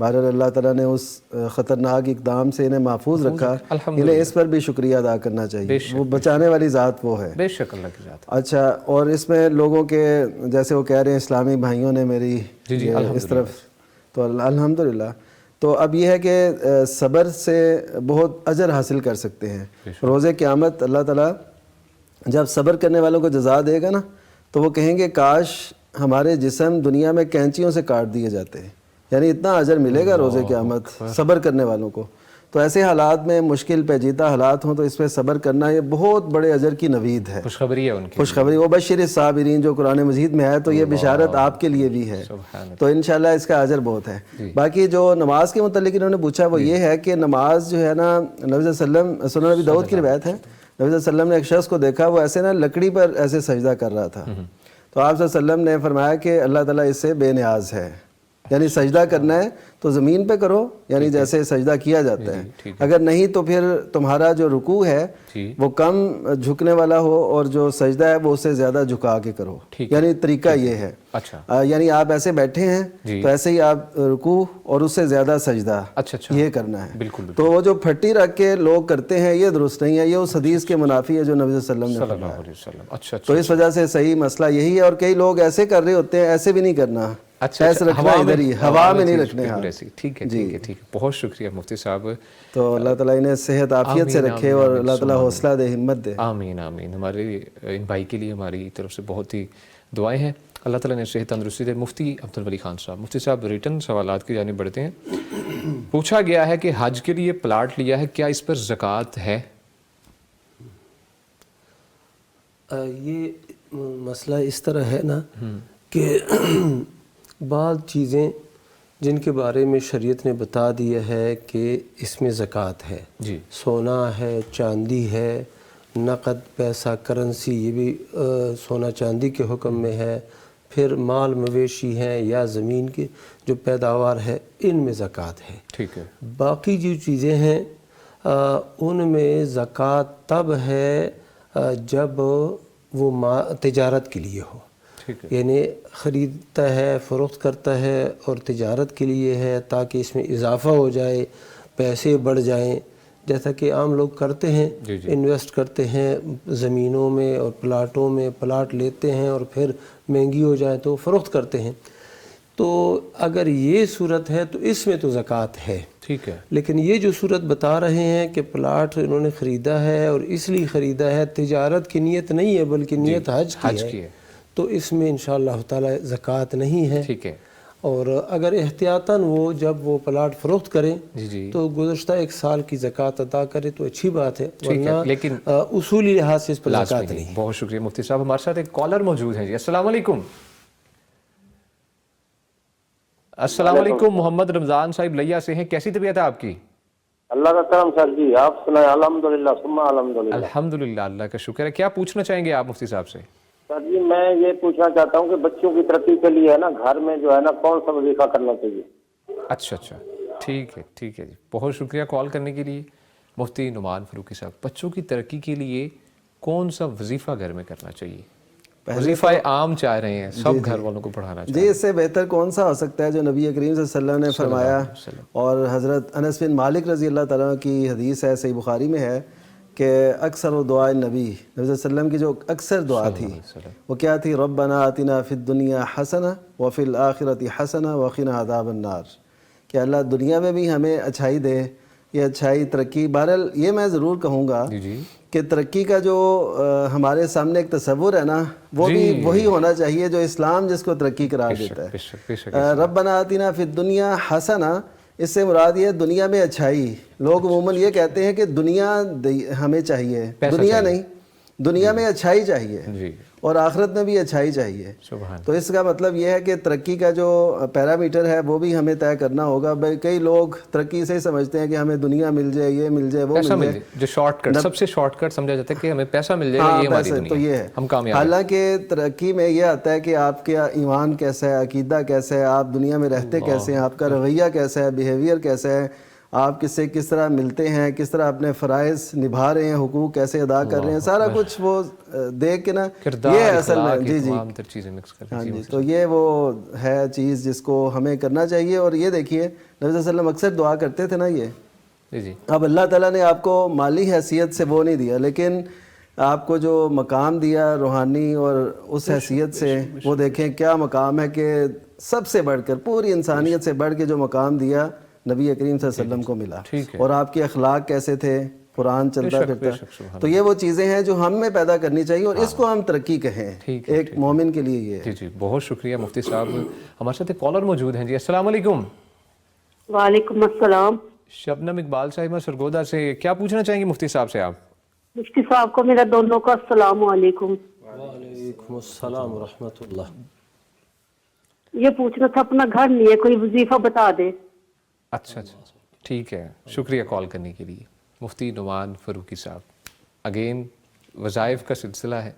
بہرحال اللہ تعالیٰ نے اس خطرناک اقدام سے انہیں محفوظ رکھا، انہیں اس پر بھی شکریہ ادا کرنا چاہیے، وہ بچانے والی ذات وہ ہے، بے شک اللہ کی ذات۔ اچھا، اور اس میں لوگوں کے جیسے وہ کہہ رہے ہیں اسلامی بھائیوں نے میری اس طرف، تو الحمدللہ، تو اب یہ ہے کہ صبر سے بہت اجر حاصل کر سکتے ہیں۔ روز قیامت اللہ تعالیٰ جب صبر کرنے والوں کو جزا دے گا نا، تو وہ کہیں گے کاش ہمارے جسم دنیا میں کینچیوں سے کاٹ دیے جاتے ہیں، یعنی اتنا اجر ملے گا روز قیامت صبر کرنے والوں کو۔ تو ایسے حالات میں مشکل پیچیدہ حالات ہوں تو اس پہ صبر کرنا یہ بہت بڑے اجر کی نوید ہے، خوشخبری ہے ان کی، خوشخبری۔ وہ بشر الصابرین جو قرآن مجید میں ہے، تو یہ بشارت آپ کے لیے بھی ہے، تو انشاءاللہ اس کا اجر بہت ہے۔ باقی جو نماز کے متعلق انہوں نے پوچھا وہ یہ ہے کہ نماز جو ہے نا، نبی صلی اللہ علیہ وسلم، سنن ابی داؤد کی روایت ہے، نبی صلی اللہ علیہ وسلم نے ایک شخص کو دیکھا وہ ایسے نا لکڑی پر ایسے سجدہ کر رہا تھا، تو آپ صلی اللہ علیہ وسلم نے فرمایا کہ اللہ تعالیٰ اس سے بے نیاز ہے، یعنی سجدہ کرنا ہے تو زمین پہ کرو، یعنی جیسے سجدہ کیا جاتا ہے، اگر نہیں تو پھر تمہارا جو رکوع ہے وہ کم جھکنے والا ہو اور جو سجدہ ہے وہ اس سے زیادہ جھکا کے کرو، یعنی طریقہ یہ ہے۔ اچھا، یعنی آپ ایسے بیٹھے ہیں تو ایسے ہی آپ رکوع اور اس سے زیادہ سجدہ یہ کرنا ہے۔ تو وہ جو پھٹی رکھ کے لوگ کرتے ہیں یہ درست نہیں ہے، یہ اس حدیث کے منافی ہے جو نبی صلی اللہ علیہ وسلم نے فرمایا۔ تو اس وجہ سے صحیح مسئلہ یہی ہے، اور کئی لوگ ایسے کر رہے ہوتے ہیں، ایسے بھی نہیں کرنا، ایسے رکھنا ادھر ہی، ہوا میں نہیں رکھنے۔ ٹھیک ہے ٹھیک ہے ٹھیک ہے، بہت شکریہ مفتی صاحب، تو اللہ تعالیٰ انہیں صحت عافیت سے رکھے اور اللہ تعالیٰ حوصلہ دے، ہمت دے۔ آمین آمین۔ ہمارے ان بھائی کے لیے ہماری طرف سے بہت ہی دعائیں ہیں، اللہ تعالیٰ نے صحت تندرستی دے۔ مفتی عبدالولی خان صاحب، مفتی صاحب ریٹن سوالات کی جانب بڑھتے ہیں۔ پوچھا گیا ہے کہ حج کے لیے پلاٹ لیا ہے، کیا اس پر زکوٰۃ ہے؟ یہ مسئلہ اس طرح ہے نا کہ بعض چیزیں جن کے بارے میں شریعت نے بتا دیا ہے کہ اس میں زکوٰۃ ہے، سونا ہے، چاندی ہے، نقد پیسہ کرنسی، یہ بھی سونا چاندی کے حکم میں ہے، پھر مال مویشی ہیں یا زمین کی جو پیداوار ہے ان میں زکوٰۃ ہے۔ ٹھیک ہے۔ باقی جو چیزیں ہیں ان میں زکوٰۃ تب ہے جب وہ تجارت کے لیے ہو، یعنی خریدتا ہے، فروخت کرتا ہے اور تجارت کے لیے ہے تاکہ اس میں اضافہ ہو جائے، پیسے بڑھ جائیں، جیسا کہ عام لوگ کرتے ہیں، انویسٹ کرتے ہیں زمینوں میں اور پلاٹوں میں، پلاٹ لیتے ہیں اور پھر مہنگی ہو جائے تو فروخت کرتے ہیں۔ تو اگر یہ صورت ہے تو اس میں تو زکوٰۃ ہے، ٹھیک ہے۔ لیکن یہ جو صورت بتا رہے ہیں کہ پلاٹ انہوں نے خریدا ہے اور اس لیے خریدا ہے، تجارت کی نیت نہیں ہے بلکہ نیت حج کی ہے، تو اس میں انشاءاللہ تعالی زکوٰۃ نہیں ہے۔ ٹھیک ہے۔ اور اگر احتیاطاً وہ جب وہ پلاٹ فروخت کریں تو گزشتہ 1 سال کی زکوٰۃ ادا کرے تو اچھی بات ہے، ورنہ لیکن اصولی لحاظ سے اس پر زکوٰۃ نہیں۔ بہت شکریہ مفتی صاحب۔ ہمارے ساتھ ایک کالر موجود ہیں جی، السلام علیکم۔ السلام علیکم، محمد رمضان صاحب لیا سے ہیں، کیسی طبیعت ہے آپ کی؟ اللہ کا کرم سر جی، آپ سنائیں؟ الحمدللہ ثم الحمدللہ۔ الحمدللہ، اللہ کا شکر ہے۔ کیا پوچھنا چاہیں گے آپ مفتی صاحب سے؟ سر جی میں یہ پوچھنا چاہتا ہوں کہ بچوں کی ترقی کے لیے ہے نا گھر میں جو ہے نا کون سا وظیفہ کرنا چاہیے؟ اچھا، ٹھیک ہے جی، بہت شکریہ کال کرنے کے لیے مفتی نعمان فاروقی صاحب۔ بچوں کی ترقی کے لیے کون سا وظیفہ گھر میں کرنا چاہیے؟ وظیفہ عام چاہ رہے ہیں، سب گھر والوں کو پڑھانا چاہیے، جی اس سے بہتر کون سا ہو سکتا ہے جو نبی کریم صلی اللہ علیہ وسلم نے فرمایا، اور حضرت انس بن مالک رضی اللہ تعالیٰ کی حدیث ہے، صحیح بخاری میں ہے کہ اکثر دعائے نبی صلی اللہ علیہ وسلم کی جو اکثر دعا تھی وہ کیا تھی؟ ربنا آتنا فی الدنیا حسنہ وفی الآخرۃ حسنہ وقنا عذاب النار، کہ اللہ دنیا میں بھی ہمیں اچھائی دے، یہ اچھائی ترقی۔ بہرحال یہ میں ضرور کہوں گا کہ ترقی کا جو ہمارے سامنے ایک تصور ہے نا وہ بھی وہی ہونا چاہیے جو اسلام جس کو ترقی قرار دیتا ہے۔ ربنا آتنا فی الدنیا حسنہ، اس سے مراد یہ دنیا میں اچھائی۔ لوگ عموماً یہ کہتے ہیں کہ دنیا ہمیں چاہیے، دنیا نہیں، دنیا میں اچھائی چاہیے اور آخرت میں بھی اچھائی چاہیے۔ تو اس کا مطلب یہ ہے کہ ترقی کا جو پیرامیٹر ہے وہ بھی ہمیں طے کرنا ہوگا۔ کئی لوگ ترقی سے ہی سمجھتے ہیں کہ ہمیں دنیا مل جائے، یہ مل جائے، وہ مل جائے، جو شارٹ کٹ، سب سے شارٹ کٹ سمجھا جاتا ہے کہ ہمیں پیسہ مل جائے گا، یہ ہماری دنیا، تو یہ ہے ہم کامیاب۔ حالانکہ ترقی میں یہ آتا ہے کہ آپ کا ایمان کیسا ہے، عقیدہ کیسا ہے، آپ دنیا میں رہتے کیسے ہیں، آپ کا رویہ کیسا ہے، بیہیویئر کیسا ہے، آپ کس سے کس طرح ملتے ہیں, کس طرح اپنے فرائض نبھا رہے ہیں, حقوق کیسے ادا کر رہے ہیں, سارا کچھ وہ دیکھ کے نا, یہ ہے اصل میں. جی جی ہاں جی, تو یہ وہ ہے چیز جس کو ہمیں کرنا چاہیے. اور یہ دیکھیے نبی صلی اللہ علیہ وسلم اکثر دعا کرتے تھے نا یہ, اب اللہ تعالیٰ نے آپ کو مالی حیثیت سے وہ نہیں دیا, لیکن آپ کو جو مقام دیا روحانی اور اس حیثیت سے, وہ دیکھیں کیا مقام ہے کہ سب سے بڑھ کر, پوری انسانیت سے بڑھ کے جو مقام دیا نبی کریم صلی اللہ علیہ وسلم کو ملا. اور آپ کے اخلاق کیسے تھے, قرآن چلتا پھرتا. تو یہ وہ چیزیں ہیں جو ہم میں پیدا کرنی چاہیے, اور اس کو ہم ترقی کہیں ایک مومن کے لیے. یہ جی جی, بہت شکریہ مفتی صاحب. ہمارے ساتھ ایک کالر موجود ہیں. جی السلام علیکم. وعلیکم السلام. شبنم اقبال صاحبہ سرگودا سے, کیا پوچھنا چاہیں گے مفتی صاحب سے آپ؟ مفتی صاحب کو میرا دونوں کا السلام علیکم. وعلیکم السلام ورحمۃ اللہ. یہ پوچھنا تھا, اپنا گھر نہیں ہے, کوئی وظیفہ بتا دے. اچھا اچھا, ٹھیک ہے, شکریہ کال کرنے کے لیے. مفتی نعمان فاروقی صاحب, اگین وظائف کا سلسلہ ہے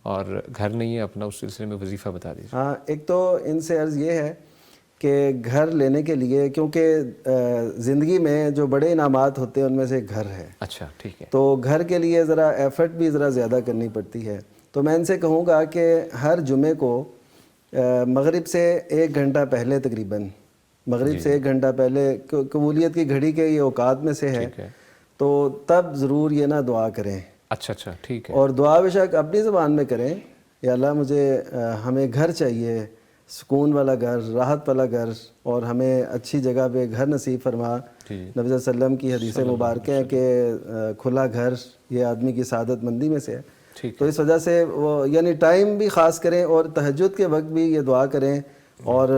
اور گھر نہیں ہے اپنا, اس سلسلے میں وظیفہ بتا دیجیے. ہاں, ایک تو ان سے عرض یہ ہے کہ گھر لینے کے لیے, کیونکہ زندگی میں جو بڑے انعامات ہوتے ہیں ان میں سے ایک گھر ہے. اچھا ٹھیک ہے. تو گھر کے لیے ذرا ایفرٹ بھی ذرا زیادہ کرنی پڑتی ہے. تو میں ان سے کہوں گا کہ ہر جمعے کو مغرب سے 1 گھنٹہ پہلے, تقریباً مغرب سے 1 گھنٹہ پہلے, قبولیت کی گھڑی کے یہ اوقات میں سے ہے, تو تب ضرور یہ نہ دعا کریں. اچھا اچھا ٹھیک ہے. اور دعا بے شک اپنی زبان میں کریں, یا اللہ مجھے ہمیں گھر چاہیے, سکون والا گھر, راحت والا گھر, اور ہمیں اچھی جگہ پہ گھر نصیب فرما. نبی صلی اللہ علیہ وسلم کی حدیث مبارکہ ہے کہ کھلا گھر یہ آدمی کی سعادت مندی میں سے ہے. تو اس وجہ سے وہ یعنی ٹائم بھی خاص کریں, اور تہجد کے وقت بھی یہ دعا کریں. اور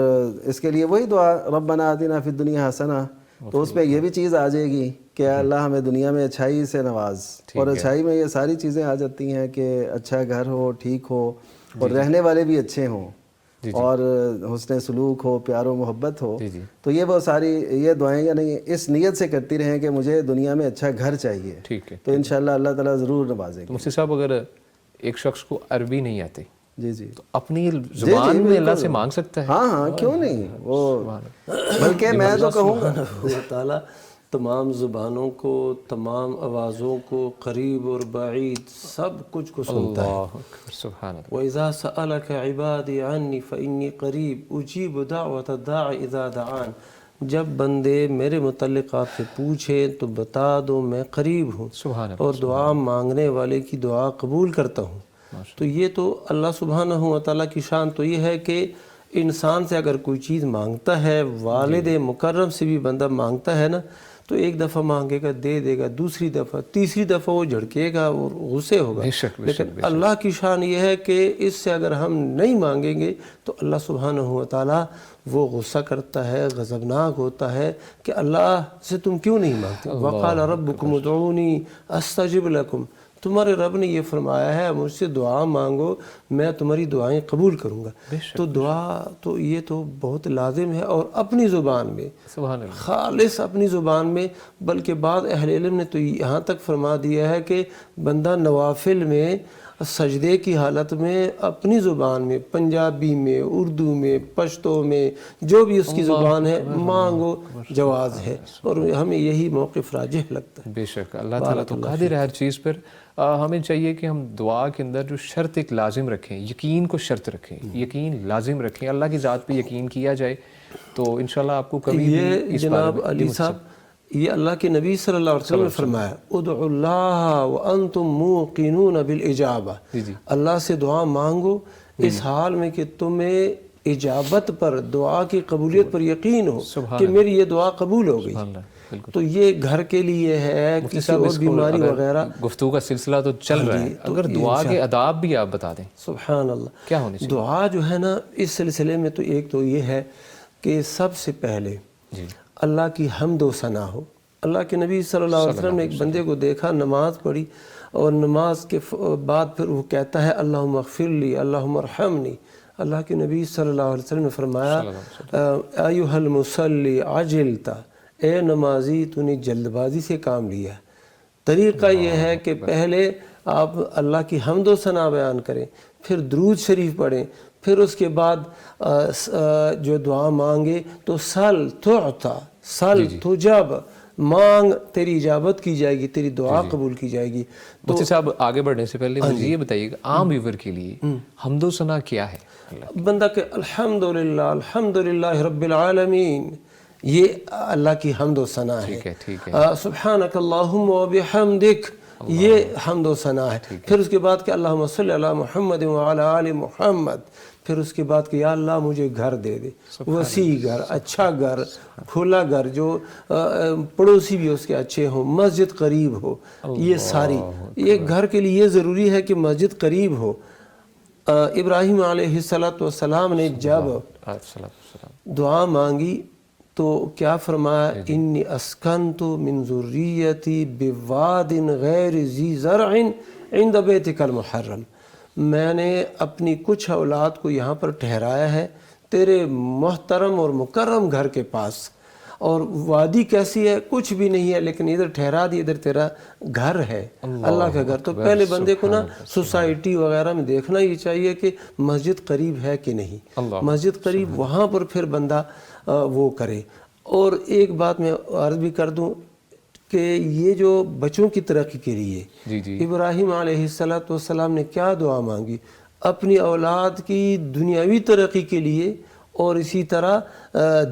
اس کے لیے وہی دعا ربنا آتنا فی الدنیا حسنہ, تو اس پہ یہ بھی چیز آ جائے گی کہ اللہ ہمیں دنیا میں اچھائی سے نواز. اور اچھائی میں یہ ساری چیزیں آ جاتی ہیں کہ اچھا گھر ہو, ٹھیک ہو, اور رہنے والے بھی اچھے ہوں, اور حسن سلوک ہو, پیار و محبت ہو. تو یہ وہ ساری یہ دعائیں یعنی اس نیت سے کرتی رہیں کہ مجھے دنیا میں اچھا گھر چاہیے, تو انشاءاللہ اللہ تعالیٰ ضرور نوازے گا. مفتی صاحب, اگر ایک شخص کو عربی نہیں آتی جی جی تو اپنی زبان میں اللہ سے مانگ سکتا ہے؟ ہاں ہاں, کیوں نہیں. وہ بلکہ میں تو کہوں گا اللہ تعالیٰ تمام زبانوں کو, تمام آوازوں کو, قریب اور بعید سب کچھ کو سنتا ہے. سبحان اللہ. وَإِذَا سَأَلَكَ عِبَادِي عَنِّي فَإِنِّي قَرِيبٌ أُجِيبُ دَعْوَةَ الدَّاعِ إِذَا دَعَانِ. جب بندے میرے متعلق آپ سے پوچھیں تو بتا دو میں قریب ہوں, اور دعا مانگنے والے کی دعا قبول کرتا ہوں. تو یہ تو اللہ سبحانہ و تعالیٰ کی شان تو یہ ہے کہ انسان سے اگر کوئی چیز مانگتا ہے, والد مکرم سے بھی بندہ مانگتا ہے نا, تو ایک دفعہ مانگے گا دے دے گا, دوسری دفعہ, تیسری دفعہ وہ جھڑکے گا اور غصے ہوگا. لیکن اللہ کی شان یہ ہے کہ اس سے اگر ہم نہیں مانگیں گے تو اللہ سبحانہ و تعالیٰ وہ غصہ کرتا ہے, غضبناک ہوتا ہے کہ اللہ سے تم کیوں نہیں مانگتے. وَقَالَ رَبُّكُمُ ادْعُونِي أَسْتَجِبْ لَكُمْ. تمہارے رب نے یہ فرمایا ہے مجھ سے دعا مانگو, میں تمہاری دعائیں قبول کروں گا. تو دعا تو یہ تو بہت لازم ہے, اور اپنی زبان میں, خالص اپنی زبان میں. بلکہ بعض اہل علم نے تو یہاں تک فرما دیا ہے کہ بندہ نوافل میں سجدے کی حالت میں اپنی زبان میں, پنجابی میں, اردو میں, پشتو میں, جو بھی اس کی زبان ہے مانگو, جواز ہے. اور ہمیں یہی موقف راجح لگتا ہے. بے شک اللہ تعالیٰ تو قادر ہے ہر چیز پر. ہمیں چاہیے کہ ہم دعا کے اندر جو شرط ایک لازم رکھیں, یقین کو شرط رکھیں, یقین لازم رکھیں, اللہ کی ذات پہ یقین کیا جائے تو انشاءاللہ آپ کو کبھی بھی. جناب علی صاحب, یہ اللہ کے نبی صلی اللہ علیہ وسلم نے فرمایا ادعوا اللہ وانتم موقنون بالاجابہ. اللہ سے دعا مانگو اس حال میں کہ تمہیں اجابت پر, دعا کی قبولیت پر یقین ہو کہ میری یہ دعا قبول ہو گئی. تو یہ گھر کے لیے ہے, کسی اور بیماری وغیرہ. گفتگو کا سلسلہ تو چل رہا ہے, اگر دعا کے آداب بھی آپ بتا دیں. سبحان اللہ. کیا ہونے چاہیے دعا جو ہے نا اس سلسلے میں؟ تو ایک تو یہ ہے کہ سب سے پہلے اللہ کی حمد و ثنا ہو. اللہ کے نبی صلی اللہ علیہ وسلم نے ایک بندے کو دیکھا, نماز پڑھی, اور نماز کے بعد پھر وہ کہتا ہے اللہم اغفر لی, اللہم ارحمنی. اللہ کے نبی صلی اللہ علیہ وسلم نے فرمایا ایھا المصلی عجلتا, اے نمازی تو نے جلد بازی سے کام لیا. طریقہ یہ ہے کہ پہلے آپ اللہ کی حمد و ثنا بیان کریں, پھر درود شریف پڑھیں, پھر اس کے بعد جو دعا مانگے تو سل تعطا, سل تجاب, مانگ تیری اجابت کی جائے گی، تیری دعا قبول کی جائے گی۔ مفتی صاحب آگے بڑھنے سے پہلے مجھے یہ بتائیے کہ عام ویور کے لیے حمد و ثنا کیا ہے؟ بندہ کہ الحمدللہ الحمدللہ رب العالمین، یہ اللہ کی حمد و ثنا ہے۔ ٹھیک ہے۔ سبحانک اللہم و بحمدک، یہ حمد و ثنا ہے۔ پھر اس کے بعد کہ اللہم صلی علی محمد وعلی آل محمد، پھر اس کے بعد کہ یا اللہ مجھے گھر دے دے، وسیع گھر، اچھا گھر، کھلا گھر، جو پڑوسی بھی اس کے اچھے ہوں، مسجد قریب ہو، یہ ساری ایک گھر کے لیے یہ ضروری ہے کہ مسجد قریب ہو۔ ابراہیم علیہ السلام نے جب دعا مانگی تو کیا فرمایا؟ انی اسکنت من ذریتی بواد غیر ذی زرع عند بیتک المحرم، میں نے اپنی کچھ اولاد کو یہاں پر ٹھہرایا ہے تیرے محترم اور مکرم گھر کے پاس، اور وادی کیسی ہے؟ کچھ بھی نہیں ہے، لیکن ادھر ٹھہرا دی، ادھر تیرا گھر ہے، اللہ کا گھر۔ تو پہلے بندے کو نا سوسائٹی وغیرہ میں دیکھنا یہ چاہیے کہ مسجد قریب ہے کہ نہیں، مسجد قریب، وہاں پر پھر بندہ وہ کرے۔ اور ایک بات میں عرض بھی کر دوں کہ یہ جو بچوں کی ترقی کے لیے ابراہیم علیہ السلام نے کیا دعا مانگی؟ اپنی اولاد کی دنیاوی ترقی کے لیے اور اسی طرح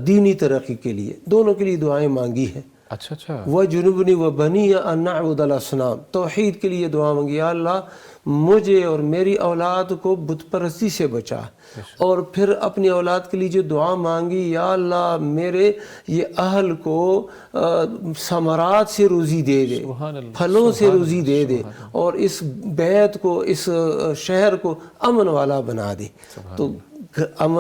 دینی ترقی کے لیے، دونوں کے لیے دعائیں مانگی ہیں۔ اچھا۔ وَجُنُبْنِي وَبَنِيَّ أَن نَعْبُدَ الْأَصْنَامَ، توحید کے لیے دعا مانگی، یا اللہ مجھے اور میری اولاد کو بت پرستی سے بچا۔ اور پھر اپنی اولاد کے لیے جو دعا مانگی، یا اللہ میرے یہ اہل کو ثمرات سے روزی دے دے، پھلوں سے روزی دے دے، اور اس بیت کو، اس شہر کو امن والا بنا دے۔ تو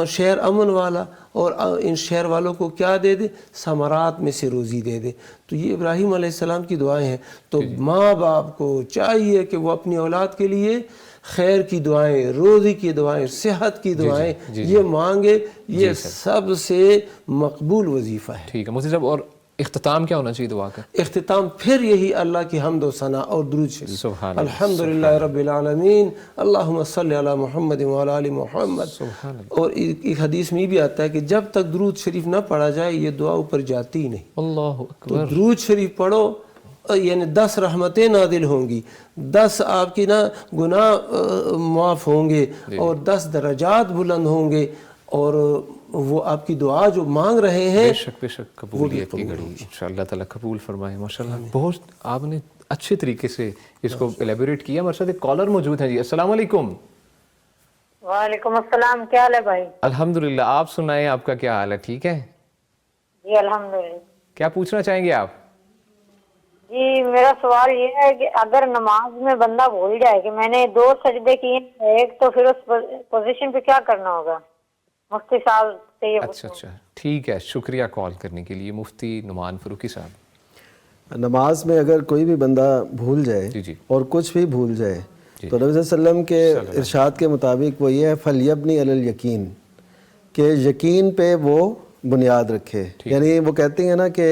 شہر امن والا، اور ان شہر والوں کو کیا دے دے؟ ثمرات میں سے روزی دے دے۔ تو یہ ابراہیم علیہ السلام کی دعائیں ہیں۔ تو ماں باپ کو چاہیے کہ وہ اپنی اولاد کے لیے خیر کی دعائیں، روزی کی دعائیں، صحت کی دعائیں یہ مانگے، یہ سب سے مقبول وظیفہ ہے۔ ٹھیک ہے مفتی صاحب، اور اختتام کیا ہونا چاہیے دعا کا؟ اختتام پھر یہی اللہ کی حمد و ثنا اور درود شریف، الحمدللہ رب العالمین، اللہم صلی علی محمد وعلی آل محمد۔ اور ایک حدیث میں بھی آتا ہے کہ جب تک درود شریف نہ پڑھا جائے یہ دعا اوپر جاتی ہی نہیں۔ اللہ تو درود شریف پڑھو، یعنی 10 رحمتیں نازل ہوں گی، 10 آپ کی نا گناہ معاف ہوں گے، اور 10 درجات بلند ہوں گے، اور وہ آپ کی دعا جو مانگ رہے ہیں بے شک قبولیت کی گھڑی انشاءاللہ اللہ تعالیٰ قبول فرمائے۔ ماشاءاللہ بہت آپ نے اچھے طریقے سے اس کو ایلیبوریٹ کیا۔ ہمارے ساتھ ایک کالر موجود ہیں جی، السلام علیکم۔ وعلیکم السلام، کیا حال ہے بھائی؟ الحمدللہ، آپ سنائیں آپ کا کیا حال ہے؟ ٹھیک ہے جی الحمدللہ۔ کیا پوچھنا چاہیں گے آپ؟ جی میرا سوال یہ ہے کہ اگر نماز میں بندہ بھول جائے کہ میں نے 2 سجدے کیے ایک، تو پھر اس پوزیشن پہ کیا کرنا ہوگا؟ مفتی صاحب سے یہ اچھا ٹھیک ہے، شکریہ کال کرنے کے لیے مفتی نعمان فاروقی صاحب۔ نماز میں اگر کوئی بھی بندہ بھول جائے اور کچھ بھی بھول جائے تو نبی صلی اللہ علیہ وسلم کے ارشاد کے مطابق وہ یہ ہے فَلْيَبْنِ عَلَى الْيَقِينِ، کہ یقین پہ وہ بنیاد رکھے۔ یعنی وہ کہتے ہیں نا کہ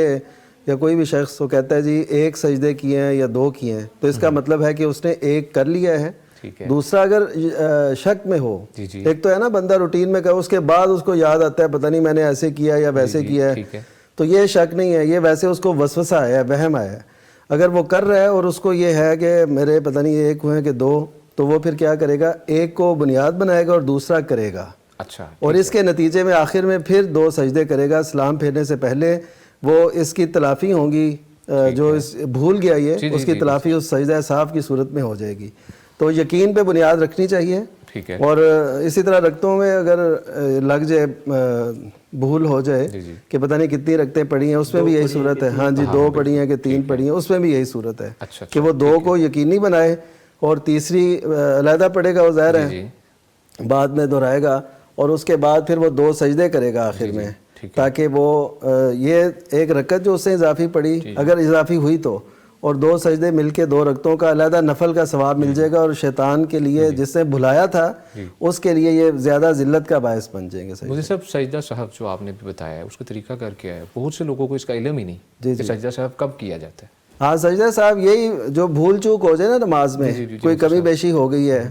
یا کوئی بھی شخص وہ کہتا ہے جی 1 سجدے کیے ہیں یا 2 کیے ہیں، تو اس کا مطلب ہے کہ اس نے 1 کر لیا ہے۔ دوسرا اگر شک میں ہو، ایک تو ہے نا بندہ روٹین میں کہ اس کے بعد اس کو یاد آتا ہے پتہ نہیں میں نے ایسے کیا یا ویسے کیا ہے، تو یہ شک نہیں ہے، یہ ویسے اس کو وسوسہ آیا ہے، وہم آیا ہے۔ اگر وہ کر رہا ہے اور اس کو یہ ہے کہ میرے پتہ نہیں 1 ہوئے کہ 2، تو وہ پھر کیا کرے گا؟ 1 کو بنیاد بنائے گا اور دوسرا کرے گا، اور اس کے نتیجے میں آخر میں پھر 2 سجدے کرے گا سلام پھیرنے سے پہلے۔ وہ اس کی تلافی ہوں گی، جو بھول گیا یہ، اس کی تلافی اس سجدہ صاف کی صورت میں ہو جائے گی۔ تو یقین پہ بنیاد رکھنی چاہیے، اور اسی طرح رکعتوں میں اگر لگ جائے، بھول ہو جائے کہ پتہ نہیں کتنی رکعتیں پڑھی ہیں، اس میں بھی یہی صورت ہے، ہاں جی 2 پڑھی ہیں کہ 3 پڑھی ہیں، اس میں بھی یہی صورت ہے کہ وہ 2 کو یقینی بنائے اور تیسری علیحدہ پڑھے گا، وہ ظاہر ہے بعد میں دہرائے گا، اور اس کے بعد پھر وہ 2 سجدے کرے گا آخر میں، تاکہ وہ یہ 1 رکعت جو اس سے اضافی پڑھی اگر اضافی ہوئی تو، اور 2 سجدے مل کے 2 رکعتوں کا علیحدہ نفل کا ثواب مل جائے گا، اور شیطان کے لیے جس نے بھلایا تھا اس کے لیے یہ زیادہ ذلت کا باعث بن جائیں گے۔ مجھے سب سجدہ صاحب جو آپ نے بھی بتایا ہے اس کا طریقہ کر کے ہے، بہت سے لوگوں کو اس کا علم ہی نہیں کہ سجدہ صاحب کب کیا جاتا ہے۔ ہاں سجدہ صاحب یہی جو بھول چوک ہو جائے نا نماز میں، کوئی کمی بیشی ہو گئی ہے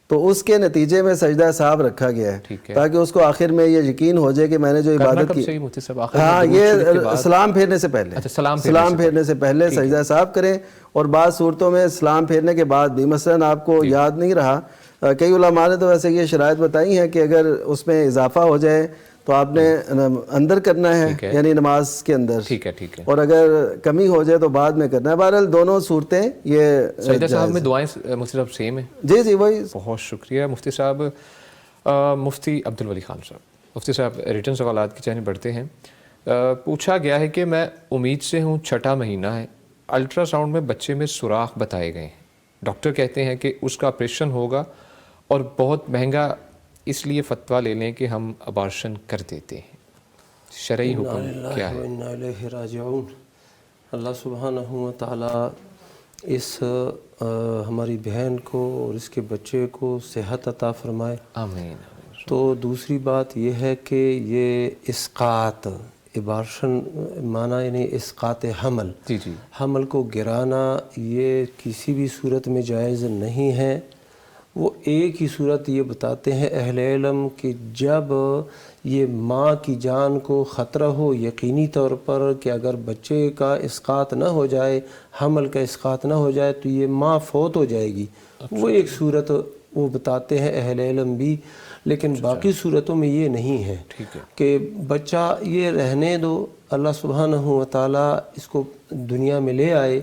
تو اس کے نتیجے میں سجدہ صاحب رکھا گیا ہے تاکہ اس کو آخر میں یہ یقین ہو جائے کہ میں نے جو عبادت کی، ہاں یہ سلام پھیرنے سے پہلے، سلام پھیرنے سے پہلے سجدہ صاحب کریں. اور بعض صورتوں میں سلام پھیرنے کے بعد بھی، مثلا آپ کو یاد نہیں رہا، کئی علماء نے تو ویسے یہ شرائط بتائی ہیں کہ اگر اس میں اضافہ ہو جائے تو آپ نے اندر کرنا ہے، یعنی نماز کے اندر، اور اگر کمی ہو جائے تو بعد میں کرنا ہے. بہرحال دونوں صورتیں یہ سجدہ صاحب میں دعائیں مفتی صاحب سیم ہیں. جی وہی. بہت شکریہ مفتی صاحب. مفتی عبدالولی خان صاحب، مفتی صاحب ریٹن سوالات کی جانب بڑھتے ہیں. پوچھا گیا ہے کہ میں امید سے ہوں، چھٹا مہینہ ہے، الٹرا ساؤنڈ میں بچے میں سوراخ بتائے گئے ہیں، ڈاکٹر کہتے ہیں کہ اس کا آپریشن ہوگا اور بہت مہنگا، اس لیے فتویٰ لے لیں کہ ہم ابارشن کر دیتے ہیں، شرعی حکم کیا ہے؟ انا الیہ راجعون. اللہ سبحانہ و تعالیٰ اس ہماری بہن کو اور اس کے بچے کو صحت عطا فرمائے. آمین. تو دوسری بات یہ ہے کہ یہ اسقاط، ابارشن معنی یعنی اسقاط حمل، حمل کو گرانا یہ کسی بھی صورت میں جائز نہیں ہے. وہ ایک ہی صورت یہ بتاتے ہیں اہل علم کہ جب یہ ماں کی جان کو خطرہ ہو یقینی طور پر کہ اگر بچے کا اسقاط نہ ہو جائے، حمل کا اسقاط نہ ہو جائے تو یہ ماں فوت ہو جائے گی. وہ ایک صورت وہ بتاتے ہیں اہل علم بھی، لیکن باقی صورتوں میں یہ نہیں ہے کہ بچہ یہ رہنے دو، اللہ سبحانہ و تعالیٰ اس کو دنیا میں لے آئے،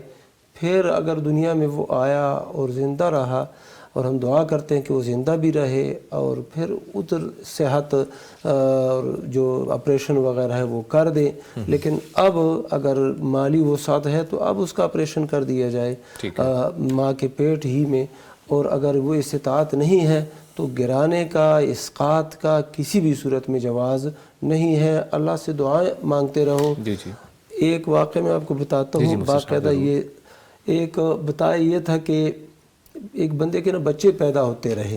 پھر اگر دنیا میں وہ آیا اور زندہ رہا، اور ہم دعا کرتے ہیں کہ وہ زندہ بھی رہے اور پھر ادھر صحت اور جو آپریشن وغیرہ ہے وہ کر دیں. لیکن اب اگر مالی وسعت ہے تو اب اس کا آپریشن کر دیا جائے ماں کے پیٹ ہی میں، اور اگر وہ استطاعت نہیں ہے تو گرانے کا، اسقاط کا کسی بھی صورت میں جواز نہیں ہے. اللہ سے دعائیں مانگتے رہو. ایک واقعہ میں آپ کو بتاتا ہوں، باقاعدہ یہ ایک بتایا یہ تھا کہ ایک بندے کے نا بچے پیدا ہوتے رہے،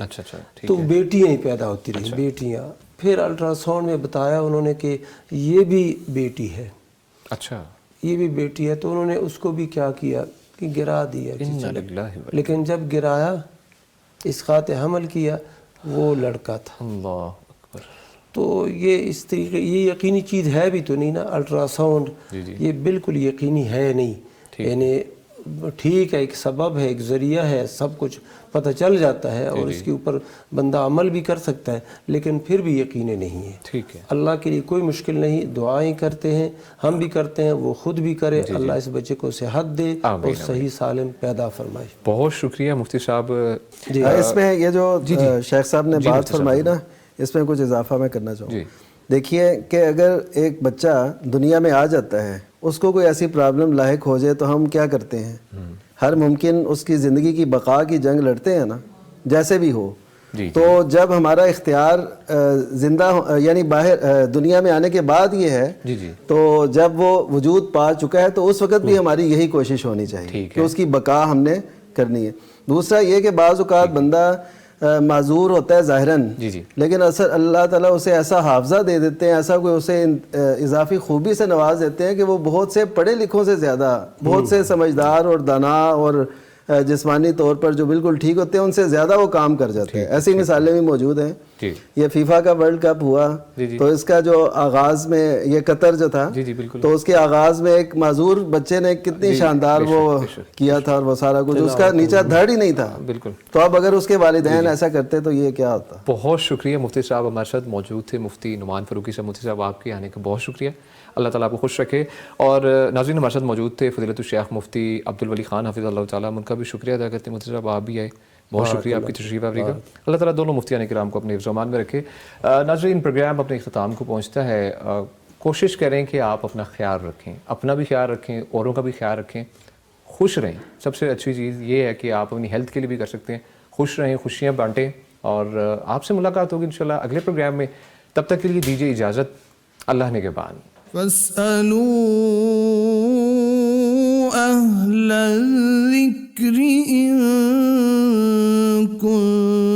تو بیٹیاں ہی پیدا ہوتی رہی، بیٹیاں. پھر الٹرا ساؤنڈ میں بتایا انہوں نے کہ یہ بھی بیٹی ہے، یہ بھی بیٹی ہے. تو انہوں نے اس کو بھی کیا کیا کہ گرا دیا. لیکن جب گرایا، اسقاط حمل کیا، وہ لڑکا تھا. تو یہ اس طریقے، یہ یقینی چیز ہے بھی تو نہیں نا. الٹرا ساؤنڈ یہ بالکل یقینی ہے نہیں، یعنی ٹھیک ہے ایک سبب ہے، ایک ذریعہ ہے، سب کچھ پتہ چل جاتا ہے اور اس کے اوپر بندہ عمل بھی کر سکتا ہے، لیکن پھر بھی یقین نہیں ہے. اللہ کے لیے کوئی مشکل نہیں، دعائیں کرتے ہیں، ہم بھی کرتے ہیں، وہ خود بھی کرے. اللہ اس بچے کو صحت دے اور صحیح سالم پیدا فرمائے. بہت شکریہ مفتی صاحب. اس میں یہ جو شیخ صاحب نے بات فرمائی نا، اس میں کچھ اضافہ میں کرنا چاہوں. دیکھیے کہ اگر ایک بچہ دنیا میں آ جاتا ہے، اس کو کوئی ایسی پرابلم لاحق ہو جائے تو ہم کیا کرتے ہیں؟ ہر ممکن اس کی زندگی کی بقا کی جنگ لڑتے ہیں نا، جیسے بھی ہو. تو جب ہمارا اختیار زندہ یعنی باہر دنیا میں آنے کے بعد یہ ہے، تو جب وہ وجود پا چکا ہے تو اس وقت بھی ہماری یہی کوشش ہونی چاہیے کہ اس کی بقا ہم نے کرنی ہے. دوسرا یہ کہ بعض اوقات بندہ معذور ہوتا ہے ظاہراً، لیکن اثر اللہ تعالیٰ اسے ایسا حافظہ دے دیتے ہیں، ایسا کوئی اسے اضافی خوبی سے نواز دیتے ہیں کہ وہ بہت سے پڑھے لکھوں سے زیادہ، بہت سے سمجھدار اور دانا اور جسمانی طور پر جو بالکل ٹھیک ہوتے ہیں ان سے زیادہ وہ کام کر جاتے ہیں. ایسی مثالیں بھی موجود ہیں. یہ فیفا کا ورلڈ کپ ہوا تو اس کا جو آغاز میں یہ قطر جو تھا، تو اس کے آغاز میں ایک معذور بچے نے کتنی شاندار وہ کیا تھا، اور وہ سارا کچھ اس کا نیچا دھڑ ہی نہیں تھا. تو اب اگر اس کے والدین ایسا کرتے تو یہ کیا ہوتا. بہت شکریہ مفتی صاحب ہمارے ساتھ موجود تھے. مفتی نعمان فاروقی صاحب. مفتی صاحب آپ کے آنے کا بہت شکریہ، اللہ تعالیٰ آپ کو خوش رکھے. اور ناظرین ہمارے ساتھ موجود تھے فضیلت الشیخ مفتی عبدالولی خان حفظ اللہ تعالیٰ، ان کا بھی شکریہ ادا کرتے ہیں. مفتی صاحب آپ بھی آئے، بہت شکریہ آپ کی تشریف آوری کا. اللہ تعالیٰ دونوں مفتیان کرام کو اپنے حفظ و امان میں رکھے. ناظرین پروگرام اپنے اختتام کو پہنچتا ہے. کوشش کریں کہ آپ اپنا خیال رکھیں، اپنا بھی خیال رکھیں، اوروں کا بھی خیال رکھیں، خوش رہیں. سب سے اچھی چیز یہ ہے کہ آپ اپنی ہیلتھ کے لیے بھی کر سکتے ہیں. خوش رہیں، خوشیاں بانٹیں، اور آپ سے ملاقات ہوگی انشاءاللہ اگلے پروگرام میں. تب تک کے لیے دیجیے اجازت. اللہ نگہبان. فاسألوا أهل الذكر إن كنتم